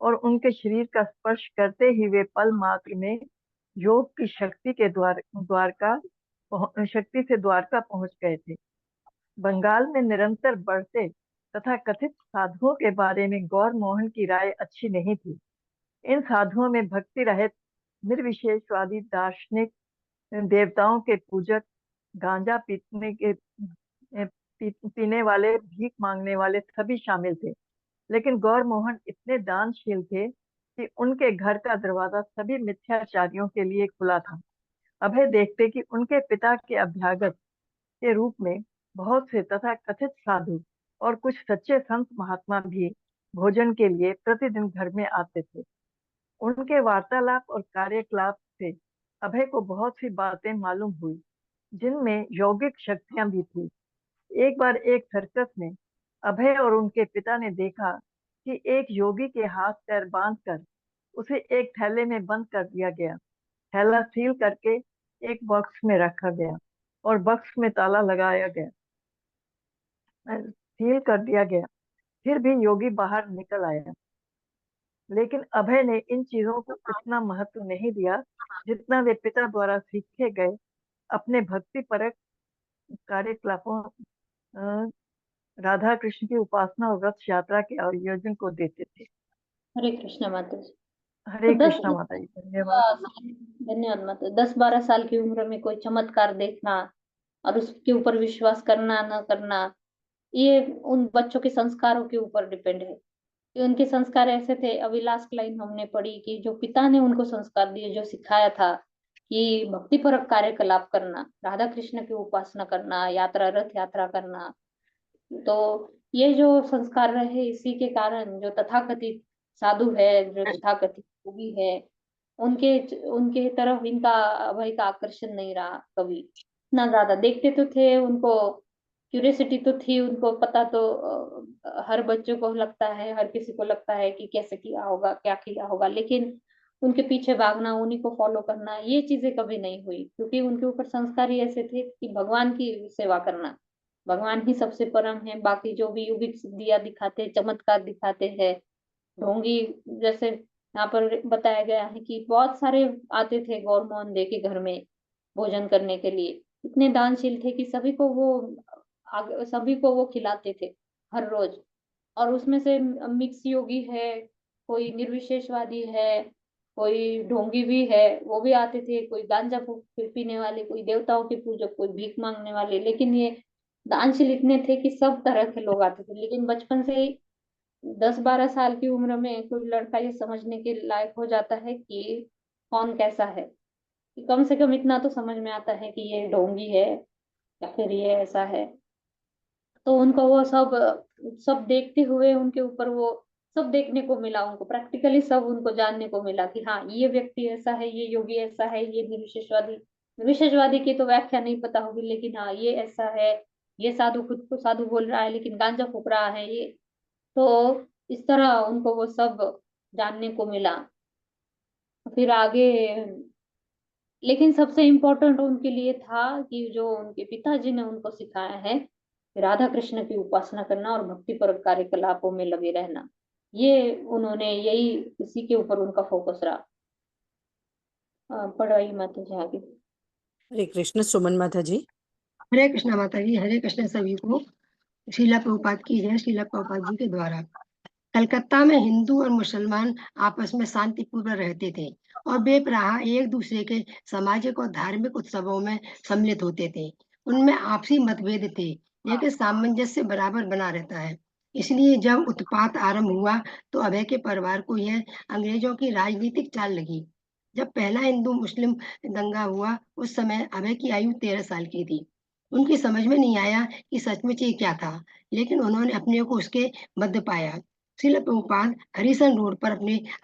और उनके शरीर का स्पर्श करते ही वे पल मात्र में योग की शक्ति के शक्ति से द्वारका पहुंच गए थे। बंगाल में निरंतर बढ़ते तथा कथित साधुओं के बारे में गौर मोहन की राय अच्छी नहीं थी। इन साधुओं में भक्ति रहित निर्विशेषवादी दार्शनिक, देवताओं के पूजक, गांजा पीने वाले, भीख मांगने वाले सभी शामिल थे। लेकिन गौर मोहन इतने दानशील थे कि उनके घर का दरवाजा सभी मिथ्याचारियों के लिए खुला था। अभय देखते कि उनके पिता के अभ्यागत के रूप में बहुत से तथा कथित साधु और कुछ सच्चे संत महात्मा भी भोजन के लिए प्रतिदिन घर में आते थे। उनके वार्तालाप और कार्यकलाप से अभय को बहुत सी बातें मालूम हुई, जिनमें यौगिक शक्तियां भी थी। एक बार एक सर्कस में अभय और उनके पिता ने देखा कि एक योगी के हाथ पैर बांधकर उसे एक थैले में बंद कर दिया गया। थैला सील करके एक बॉक्स में रखा गया और बॉक्स में ताला लगाया गया, सील कर दिया गया। फिर भी योगी बाहर निकल आया। लेकिन अभय ने इन चीजों को इतना महत्व नहीं दिया जितना वे पिता द्वारा सीखे गए अपने भक्ति परक कार्यकलापों, राधा कृष्ण की उपासना और रथ यात्रा के आयोजन को देते थे। हरे कृष्ण माता जी। हरे तो कृष्णा माता जी, धन्यवाद। धन्यवाद माता। 10-12 साल की उम्र में कोई चमत्कार देखना और उसके ऊपर विश्वास करना न करना, ये उन बच्चों के संस्कारों के ऊपर डिपेंड है। कि उनके संस्कार ऐसे थे। अभी लास्ट लाइन हमने पढ़ी कि जो पिता ने उनको संस्कार दिए, जो सिखाया था कि भक्तिपरक कार्यकलाप करना, राधा कृष्ण की उपासना करना, यात्रा, रथ यात्रा करना, तो ये जो संस्कार रहे, इसी के कारण जो तथाकथित साधु है, जो तथाकथित योगी है, उनके उनके तरफ इनका अभय का आकर्षण नहीं रहा कभी। इतना ज्यादा देखते तो थे उनको, क्यूरियोसिटी तो थी उनको, पता तो हर बच्चों को लगता है, हर किसी को लगता है कि कैसे किया होगा, क्या किया होगा। लेकिन उनके पीछे भागना, उन्हीं को फॉलो करना, ये चीजें कभी नहीं हुई, क्योंकि उनके ऊपर संस्कार ही ऐसे थे कि भगवान की सेवा करना, भगवान ही सबसे परम है। बाकी जो भी युगिक सिद्धियां दिखाते, चमत्कार दिखाते हैं, ढोंगी जैसे यहाँ पर बताया गया है कि बहुत सारे आते थे गौर मोहन दे के घर में भोजन करने के लिए, इतने दानशील थे कि सभी को वो खिलाते थे हर रोज। और उसमें से मिक्स योगी है, कोई निर्विशेषवादी है, कोई ढोंगी भी है, वो भी आते थे, कोई गांजा पीने वाले, कोई देवताओं के पूजक, कोई भीख मांगने वाले। लेकिन ये दानशील इतने थे कि सब तरह के लोग आते थे। लेकिन बचपन से ही 10-12 साल की उम्र में कोई लड़का ये समझने के लायक हो जाता है कि कौन कैसा है, कि कम से कम इतना तो समझ में आता है कि ये ढोंगी है या फिर ये ऐसा है। तो उनको वो सब सब देखते हुए उनके ऊपर वो सब देखने को मिला, उनको प्रैक्टिकली सब उनको जानने को मिला कि हाँ ये व्यक्ति ऐसा है, ये योगी ऐसा है, ये निर्विशेषवादी की तो व्याख्या नहीं पता होगी, लेकिन हाँ ये ऐसा है, ये साधु खुद को साधु बोल रहा है लेकिन गांजा फूक रहा है ये। तो इस तरह उनको वो सब जानने को मिला। फिर आगे, लेकिन सबसे इम्पोर्टेंट उनके लिए था कि जो उनके पिताजी ने उनको सिखाया है, राधा कृष्ण की उपासना करना और भक्ति पर कार्यकलापों में लगे रहना, ये उन्होंने यही इसी के ऊपर उनका फोकस रहा। पढ़ाई माता जी आगे। हरे कृष्ण। सुमन माता जी। हरे कृष्णा माता जी, हरे कृष्ण सभी को। शीला प्रभुपाद की जय। शीला प्रभुपाद जी के द्वारा कलकत्ता में हिंदू और मुसलमान आपस में शांतिपूर्वक रहते थे और बेपराह एक दूसरे के सामाजिक और धार्मिक उत्सवों में सम्मिलित होते थे। उनमें आपसी मतभेद थे, लेकिन सामंजस्य बराबर बना रहता है। इसलिए जब उत्पात आरंभ हुआ तो अभय के परिवार को यह अंग्रेजों की राजनीतिक चाल लगी। जब पहला हिंदू मुस्लिम दंगा हुआ उस समय अभय की आयु 13 साल की थी। उनकी समझ में नहीं आया कि सचमुच ये क्या था, लेकिन उन्होंने अपने को उसके मध्य पाया। श्रील प्रभुपाद हरिसन रोड पर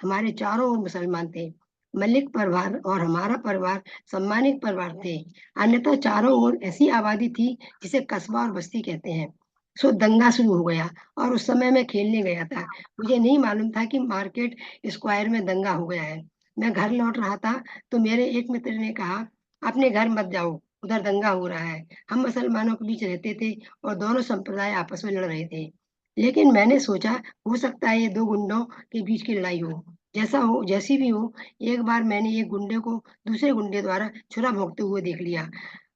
हमारे चारों ओर मुसलमान थे। मलिक परिवार और हमारा परिवार सम्मानित परिवार थे, अन्यथा चारों ओर ऐसी आबादी थी जिसे कस्बा और बस्ती कहते हैं। सो दंगा शुरू हो गया और उस समय मैं खेलने गया था। मुझे नहीं मालूम था कि मार्केट स्क्वायर में दंगा हो गया है। मैं घर लौट रहा था तो मेरे एक मित्र ने कहा, अपने घर मत जाओ, उधर दंगा हो रहा है। हम मुसलमानों के बीच रहते थे और दोनों संप्रदाय आपस में लड़ रहे थे। लेकिन मैंने सोचा हो सकता है ये दो गुंडों के बीच की लड़ाई हो। जैसी भी हो, एक बार मैंने एक गुंडे को दूसरे गुंडे द्वारा छुरा भोंकते हुए देख लिया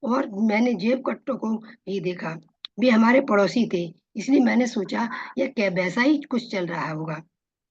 और मैंने जेब कट्टों को भी देखा। वे हमारे पड़ोसी थे, इसलिए मैंने सोचा यह क्या वैसा ही कुछ चल रहा होगा।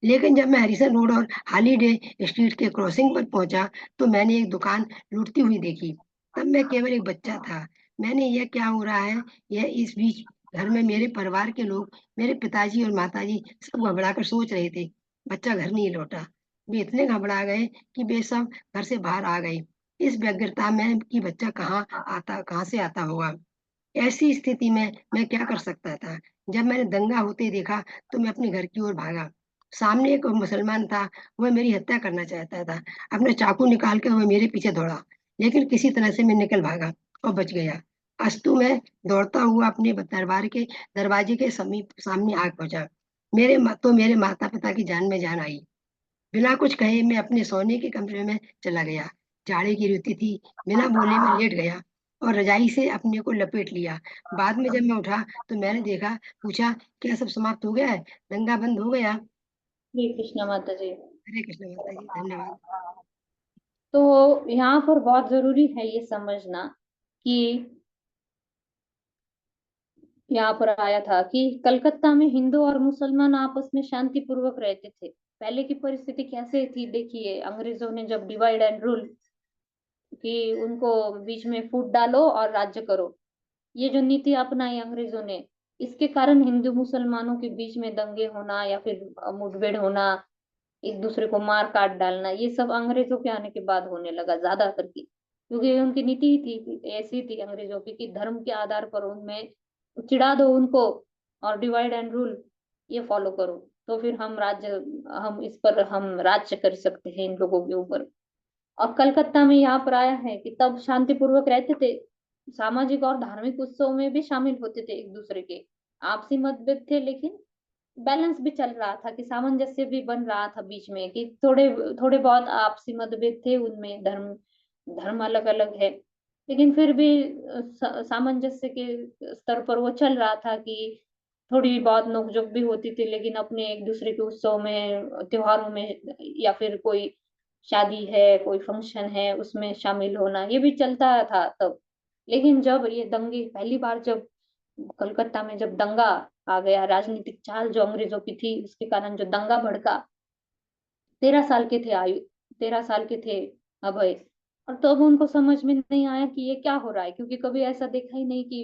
लेकिन जब मैं हरिसन रोड और हॉलीडे स्ट्रीट के क्रॉसिंग पर पहुंचा तो मैंने एक दुकान लूटती हुई देखी। तब मैं केवल एक बच्चा था। मैंने यह क्या हो रहा है, यह इस बीच घर में मेरे परिवार के लोग, मेरे पिताजी और माताजी सब घबरा कर सोच रहे थे। बच्चा घर नहीं लौटा। वे इतने घबरा गए कि वे सब घर से बाहर आ गए। इस व्यग्रता में कि बच्चा कहाँ से आता होगा। ऐसी स्थिति में मैं क्या कर सकता था। जब मैंने दंगा होते देखा तो मैं अपने घर की ओर भागा। सामने एक मुसलमान था, वह मेरी हत्या करना चाहता था। अपना चाकू निकाल कर वह मेरे पीछे दौड़ा, लेकिन किसी तरह से मैं निकल भागा और बच गया। अस्तु में दौड़ता हुआ अपने दरबार के दरवाजे के समीप सामने आ पहुंचा। मेरे माता पिता की जान में जान आई। बिना कुछ कहे मैं अपने सोने के कमरे में चला गया। जाड़े की ऋतु थी। बिना बोले मैं लेट गया और रजाई से अपने को लपेट लिया। बाद में जब मैं उठा तो मैंने पूछा, क्या सब समाप्त हो गया है, दंगा बंद हो गया? हरे कृष्ण माता जी। हरे कृष्ण माता जी, धन्यवाद। तो यहाँ पर बहुत जरूरी है ये समझना कि यहाँ पर आया था कि कलकत्ता में हिंदू और मुसलमान आपस में शांतिपूर्वक रहते थे। पहले की परिस्थिति कैसे थी देखिए, अंग्रेजों ने जब डिवाइड एंड रूल कि उनको बीच में फूट डालो और राज्य करो, ये जो नीति अपनाई अंग्रेजों ने, इसके कारण हिंदू मुसलमानों के बीच में दंगे होना या फिर मुठभेड़ होना, एक दूसरे को मार काट डालना, ये सब अंग्रेजों के आने के बाद होने लगा ज्यादातर की, क्योंकि उनकी नीति ही थी ऐसी थी अंग्रेजों की कि धर्म के आधार पर उनमें चिढ़ा दो उनको और डिवाइड एंड रूल ये फॉलो करो, तो फिर हम इस पर हम राज्य कर सकते हैं इन लोगों के ऊपर। और कलकत्ता में यहाँ पर आया है कि तब शांतिपूर्वक रहते थे, सामाजिक और धार्मिक उत्सव में भी शामिल होते थे, एक दूसरे के आपसी मतभेद थे लेकिन बैलेंस भी चल रहा था, कि सामंजस्य भी बन रहा था बीच में, कि थोड़े थोड़े बहुत आपसी मतभेद थे उनमें, धर्म धर्म अलग अलग है, लेकिन फिर भी सामंजस्य के स्तर पर वो चल रहा था कि थोड़ी बहुत नोकझोंक भी होती थी, लेकिन अपने एक दूसरे के उत्सव में, त्योहारों में, या फिर कोई शादी है, कोई फंक्शन है, उसमें शामिल होना, ये भी चलता था तब। लेकिन जब ये दंगे पहली बार, जब कलकत्ता में जब दंगा आ गया, राजनीतिक चाल जो अंग्रेजों की थी, उसके कारण जो दंगा भड़का, 13 साल के थे आयु, 13 साल के थे अभय। और तब उनको समझ में नहीं आया कि ये क्या हो रहा है, क्योंकि कभी ऐसा देखा ही नहीं कि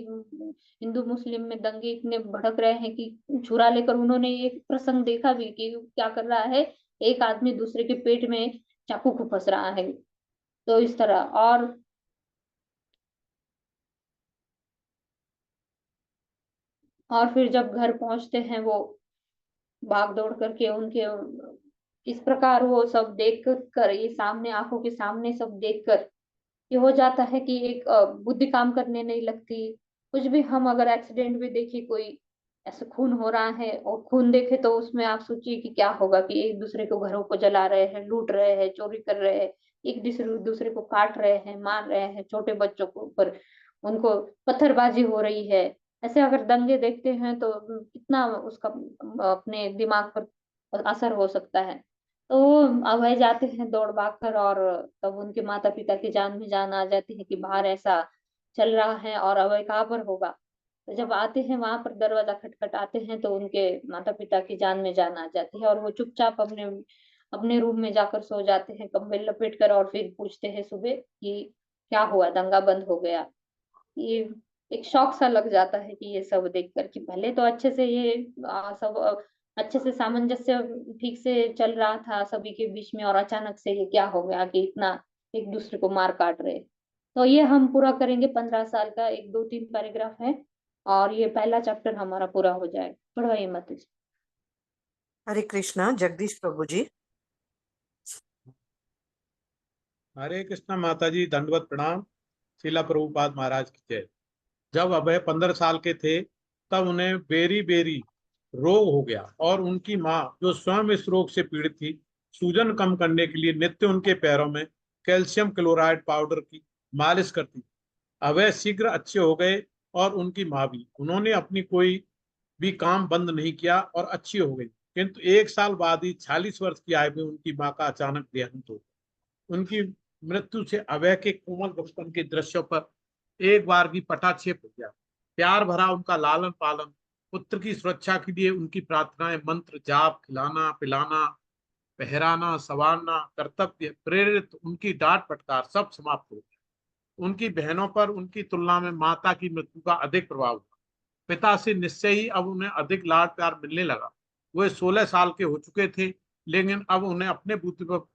हिंदू मुस्लिम में दंगे इतने भड़क रहे हैं, कि छुरा लेकर उन्होंने एक प्रसंग देखा भी कि क्या कर रहा है, एक आदमी दूसरे के पेट में चाकू को फंस रहा है। तो इस तरह, और फिर जब घर पहुंचते हैं वो, भाग दौड़ करके उनके, इस प्रकार वो सब देख कर, ये सामने आंखों के सामने सब देख कर ये हो जाता है कि एक बुद्धि काम करने नहीं लगती। कुछ भी, हम अगर एक्सीडेंट भी देखे, कोई ऐसे खून हो रहा है और खून देखे, तो उसमें आप सोचिए कि क्या होगा, कि एक दूसरे को घरों को जला रहे हैं, लूट रहे हैं, चोरी कर रहे हैं, एक दूसरे दूसरे को काट रहे हैं, मार रहे हैं, छोटे बच्चों को ऊपर उनको पत्थरबाजी हो रही है। ऐसे अगर दंगे देखते हैं तो कितना उसका अपने दिमाग पर असर हो सकता है। तो वो अभय जाते हैं दौड़ भाग कर, और तब उनके माता पिता की जान में जान आ जाती है कि बाहर ऐसा चल रहा है और अभय कहाँ पर होगा। तो जब आते हैं वहां पर, दरवाजा खटखटाते हैं, तो उनके माता पिता की जान में जान आ जाती है, और वो चुपचाप अपने अपने रूम में जाकर सो जाते हैं, कंबल लपेट कर, और फिर पूछते हैं सुबह कि क्या हुआ, दंगा बंद हो गया। ये एक शौक सा लग जाता है कि ये सब देख कर, कि पहले तो अच्छे से ये सब अच्छे से सामंजस्य ठीक से चल रहा था सभी के बीच में, और अचानक से ये क्या हो गया कि इतना एक दूसरे को मार काट रहे। तो ये हम पूरा करेंगे, 15 साल का एक 2-3 पैराग्राफ है, और ये पहला चैप्टर हमारा पूरा हो जाए। पढ़वाइए माता जी। हरे कृष्णा। जगदीश प्रभु जी। हरे कृष्णा माता जी, दंडवत प्रणाम। श्रीला प्रभुपाद महाराज की जय। जब अभय 15 साल के थे, तब उन्हें बेरी बेरी रोग हो गया, और उनकी माँ, जो स्वयं इस रोग से पीड़ित थी, सूजन कम करने के लिए नित्य उनके पैरों में कैल्शियम क्लोराइड पाउडर की मालिश करती। अभय शीघ्र अच्छे हो गए, और उनकी माँ भी। उन्होंने अपनी कोई भी काम बंद नहीं किया और अच्छी हो गई। किंतु 1 साल बाद ही 40 वर्ष की आयु में उनकी माँ का अचानक देहांत हो गया। उनकी मृत्यु से अभय के कोमल बचपन के दृश्यों पर एक बार भी पटाक्षेप हो गया। प्यार भरा उनका लालन पालन, पुत्र की सुरक्षा के लिए उनकी प्रार्थनाएं, मंत्र जाप, खिलाना पिलाना, पहराना संवारना, कर्तव्य प्रेरित उनकी डांट फटकार सब समाप्त हो गया। उनकी बहनों पर उनकी तुलना में माता की मृत्यु का अधिक प्रभाव हुआ। पिता से निश्चय ही अब उन्हें अधिक लाड प्यार मिलने लगा। वे 16 साल के हो चुके थे, लेकिन अब उन्हें अपने बुद्धि पर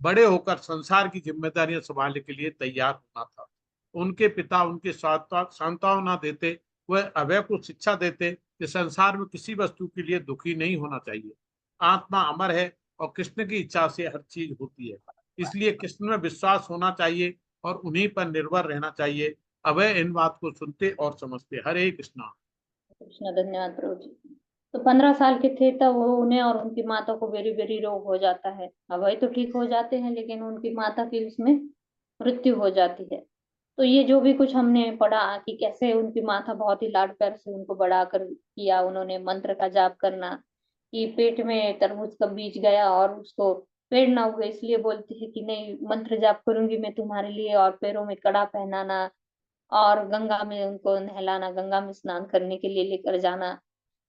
बड़े होकर संसार की जिम्मेदारियां संभालने के लिए तैयार होना था। उनके पिता उनके सांत्वना देते, वह अभय को शिक्षा देते कि संसार में किसी वस्तु के लिए दुखी नहीं होना चाहिए। आत्मा अमर है, और कृष्ण की इच्छा से हर चीज होती है। इसलिए कृष्ण में विश्वास होना चाहिए और उन्हीं पर निर्भर रहना चाहिए। अभय इन बात को सुनते और समझते। हरे कृष्णा। कृष्णा, धन्यवाद प्रभु जी। तो 15 साल के थे तब वो, उन्हें और उनकी माता को बेरी बेरी रोग हो जाता है। अभय तो ठीक हो जाते हैं, लेकिन उनकी माता की उसमें मृत्यु हो जाती है। तो ये जो भी कुछ हमने पढ़ा, कि कैसे उनकी माता बहुत ही लाड प्यार से उनको बड़ा कर किया, उन्होंने मंत्र का जाप करना, कि पेट में तरबूज का बीज गया और उसको पेड़ ना उगे, इसलिए बोलती है कि नहीं, मंत्र जाप करूंगी मैं तुम्हारे लिए, और पैरों में कड़ा पहनाना, और गंगा में उनको नहलाना, गंगा में स्नान करने के लिए लेकर जाना।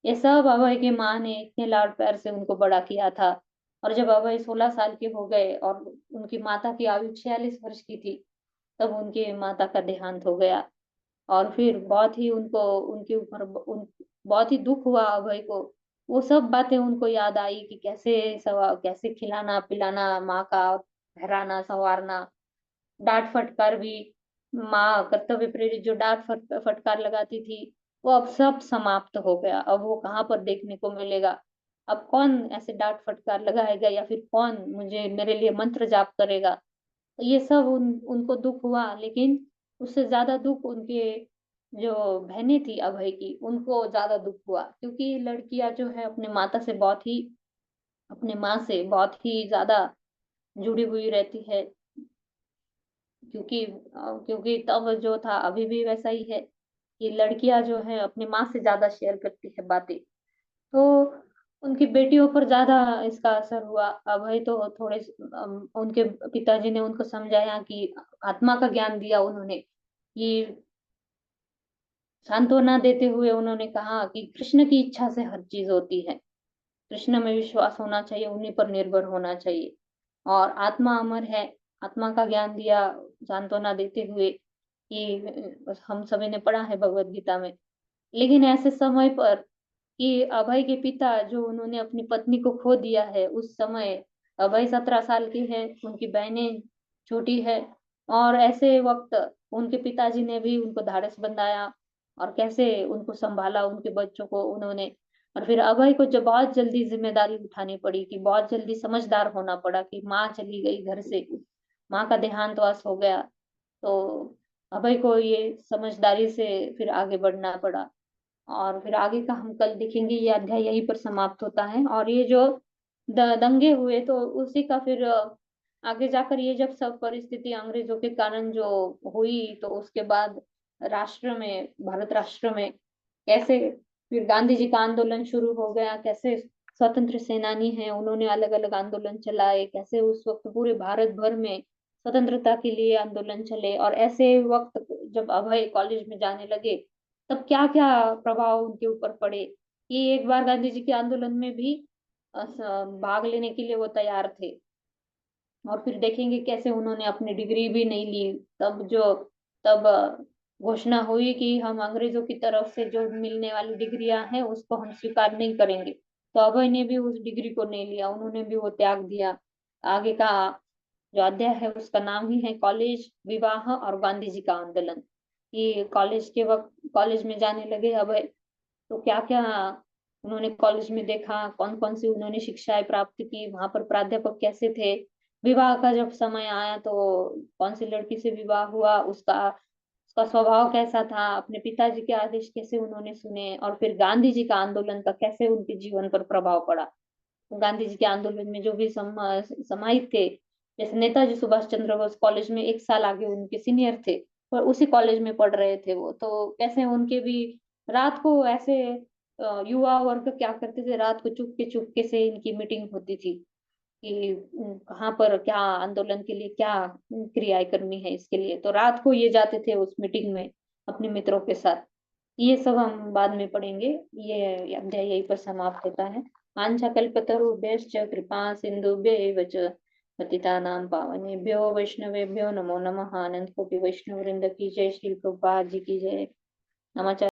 ये सब अभय की माँ ने इतने लाड प्यार से उनको बड़ा किया था। और जब अभय 16 साल के हो गए और उनकी माता की आयु 46 वर्ष की थी, तब उनकी माता का देहांत हो गया। और फिर बहुत ही उनको, उनके ऊपर बहुत ही दुख हुआ अभय को। वो सब बातें उनको याद आई, कि कैसे खिलाना पिलाना माँ का, ठहराना संवारना, डांट फटकार भी, माँ कर्तव्य प्रेरित जो डांट फटकार लगाती थी, वो अब सब समाप्त हो गया। अब वो कहाँ पर देखने को मिलेगा। अब कौन ऐसे डांट फटकार लगाएगा, या फिर कौन मुझे मेरे लिए मंत्र जाप करेगा। तो ये सब उनको दुख हुआ, लेकिन उससे ज्यादा दुख उनके जो बहनें थी अभय की, उनको ज्यादा दुख हुआ, क्योंकि लड़कियां जो है अपने माता से बहुत ही, अपने माँ से बहुत ही ज्यादा जुड़ी हुई रहती है, क्योंकि तब जो था, अभी भी वैसा ही है कि लड़कियां जो है अपनी माँ से ज्यादा शेयर करती है बातें। तो उनकी बेटियों पर ज्यादा इसका असर हुआ। अभय तो थोड़े उनके पिताजी ने उनको समझाया कि आत्मा का ज्ञान दिया उन्होंने, कि सांत्वना देते हुए उन्होंने कहा कि कृष्ण की इच्छा से हर चीज होती है, कृष्ण में विश्वास होना चाहिए, उन्हीं पर निर्भर होना चाहिए, और आत्मा अमर है। आत्मा का ज्ञान दिया सांत्वना देते हुए, कि हम सभी ने पढ़ा है भगवत गीता में। लेकिन ऐसे समय पर कि अभय के पिता, जो उन्होंने अपनी पत्नी को खो दिया है, उस समय अभय 17 साल की है, उनकी बहनें छोटी है, और ऐसे वक्त उनके पिताजी ने भी उनको धाड़स बंधाया और कैसे उनको संभाला, उनके बच्चों को उन्होंने। और फिर अभय को जब बहुत जल्दी जिम्मेदारी उठानी पड़ी, कि बहुत जल्दी समझदार होना पड़ा, कि माँ चली गई घर से, माँ का देहांतवास हो गया, तो अभय को ये समझदारी से फिर आगे बढ़ना पड़ा। और फिर आगे का हम कल देखेंगे, ये अध्याय यहीं पर समाप्त होता है। और ये जो दंगे हुए, तो उसी का फिर आगे जाकर ये जब सब परिस्थिति अंग्रेजों के कारण जो हुई, तो उसके बाद राष्ट्र में, भारत राष्ट्र में कैसे फिर गांधी जी का आंदोलन शुरू हो गया, कैसे स्वतंत्र सेनानी हैं उन्होंने अलग अलग आंदोलन चलाए, कैसे उस वक्त पूरे भारत भर में स्वतंत्रता के लिए आंदोलन चले। और ऐसे वक्त जब अभय कॉलेज में जाने लगे, तब क्या क्या प्रभाव उनके ऊपर पड़े, कि एक बार गांधी जी के आंदोलन में भी भाग लेने के लिए वो तैयार थे, और फिर देखेंगे कैसे उन्होंने अपनी डिग्री भी नहीं ली। तब घोषणा हुई कि हम अंग्रेजों की तरफ से जो मिलने वाली डिग्रियां हैं उसको हम स्वीकार नहीं करेंगे। तो अभय ने भी उस डिग्री को नहीं लिया, उन्होंने भी वो त्याग दिया। आगे का जो अध्याय है उसका नाम ही है कॉलेज, विवाह और गांधी जी का आंदोलन। ये कॉलेज के वक्त कॉलेज में जाने लगे अभय, तो क्या क्या उन्होंने कॉलेज में देखा, कौन कौन सी उन्होंने शिक्षाएं प्राप्त की, वहां पर प्राध्यापक कैसे थे, विवाह का जब समय आया तो कौन सी लड़की से विवाह हुआ, उसका उसका स्वभाव कैसा था, अपने पिताजी के आदेश कैसे उन्होंने सुने, और फिर गांधी जी का आंदोलन का कैसे उनके जीवन पर प्रभाव पड़ा। गांधी जी के आंदोलन में जो भी समाहित थे, जैसे नेताजी सुभाष चंद्र बोस कॉलेज में 1 साल आगे उनके सीनियर थे, और उसी कॉलेज में पढ़ रहे थे वो, तो कैसे उनके भी रात को ऐसे युवा वर्ग क्या करते थे, रात को चुपके से इनकी मीटिंग होती थी, कि कहाँ पर क्या आंदोलन के लिए क्या क्रियाएं करनी है, इसके लिए तो रात को ये जाते थे उस मीटिंग में अपने मित्रों के साथ। ये सब हम बाद में पढ़ेंगे। ये अध्याय यहीं पर समाप्त होता है। वाञ्छाकल्पतरुभ्यश्च कृपा सिन्धुभ्य एव च पतितानां पावनेभ्यो वैष्णवेभ्यो नमो नमः। अनंत कोटि वैष्णव वृंद की जय, श्री प्रभुपाद जी की जय। नमः।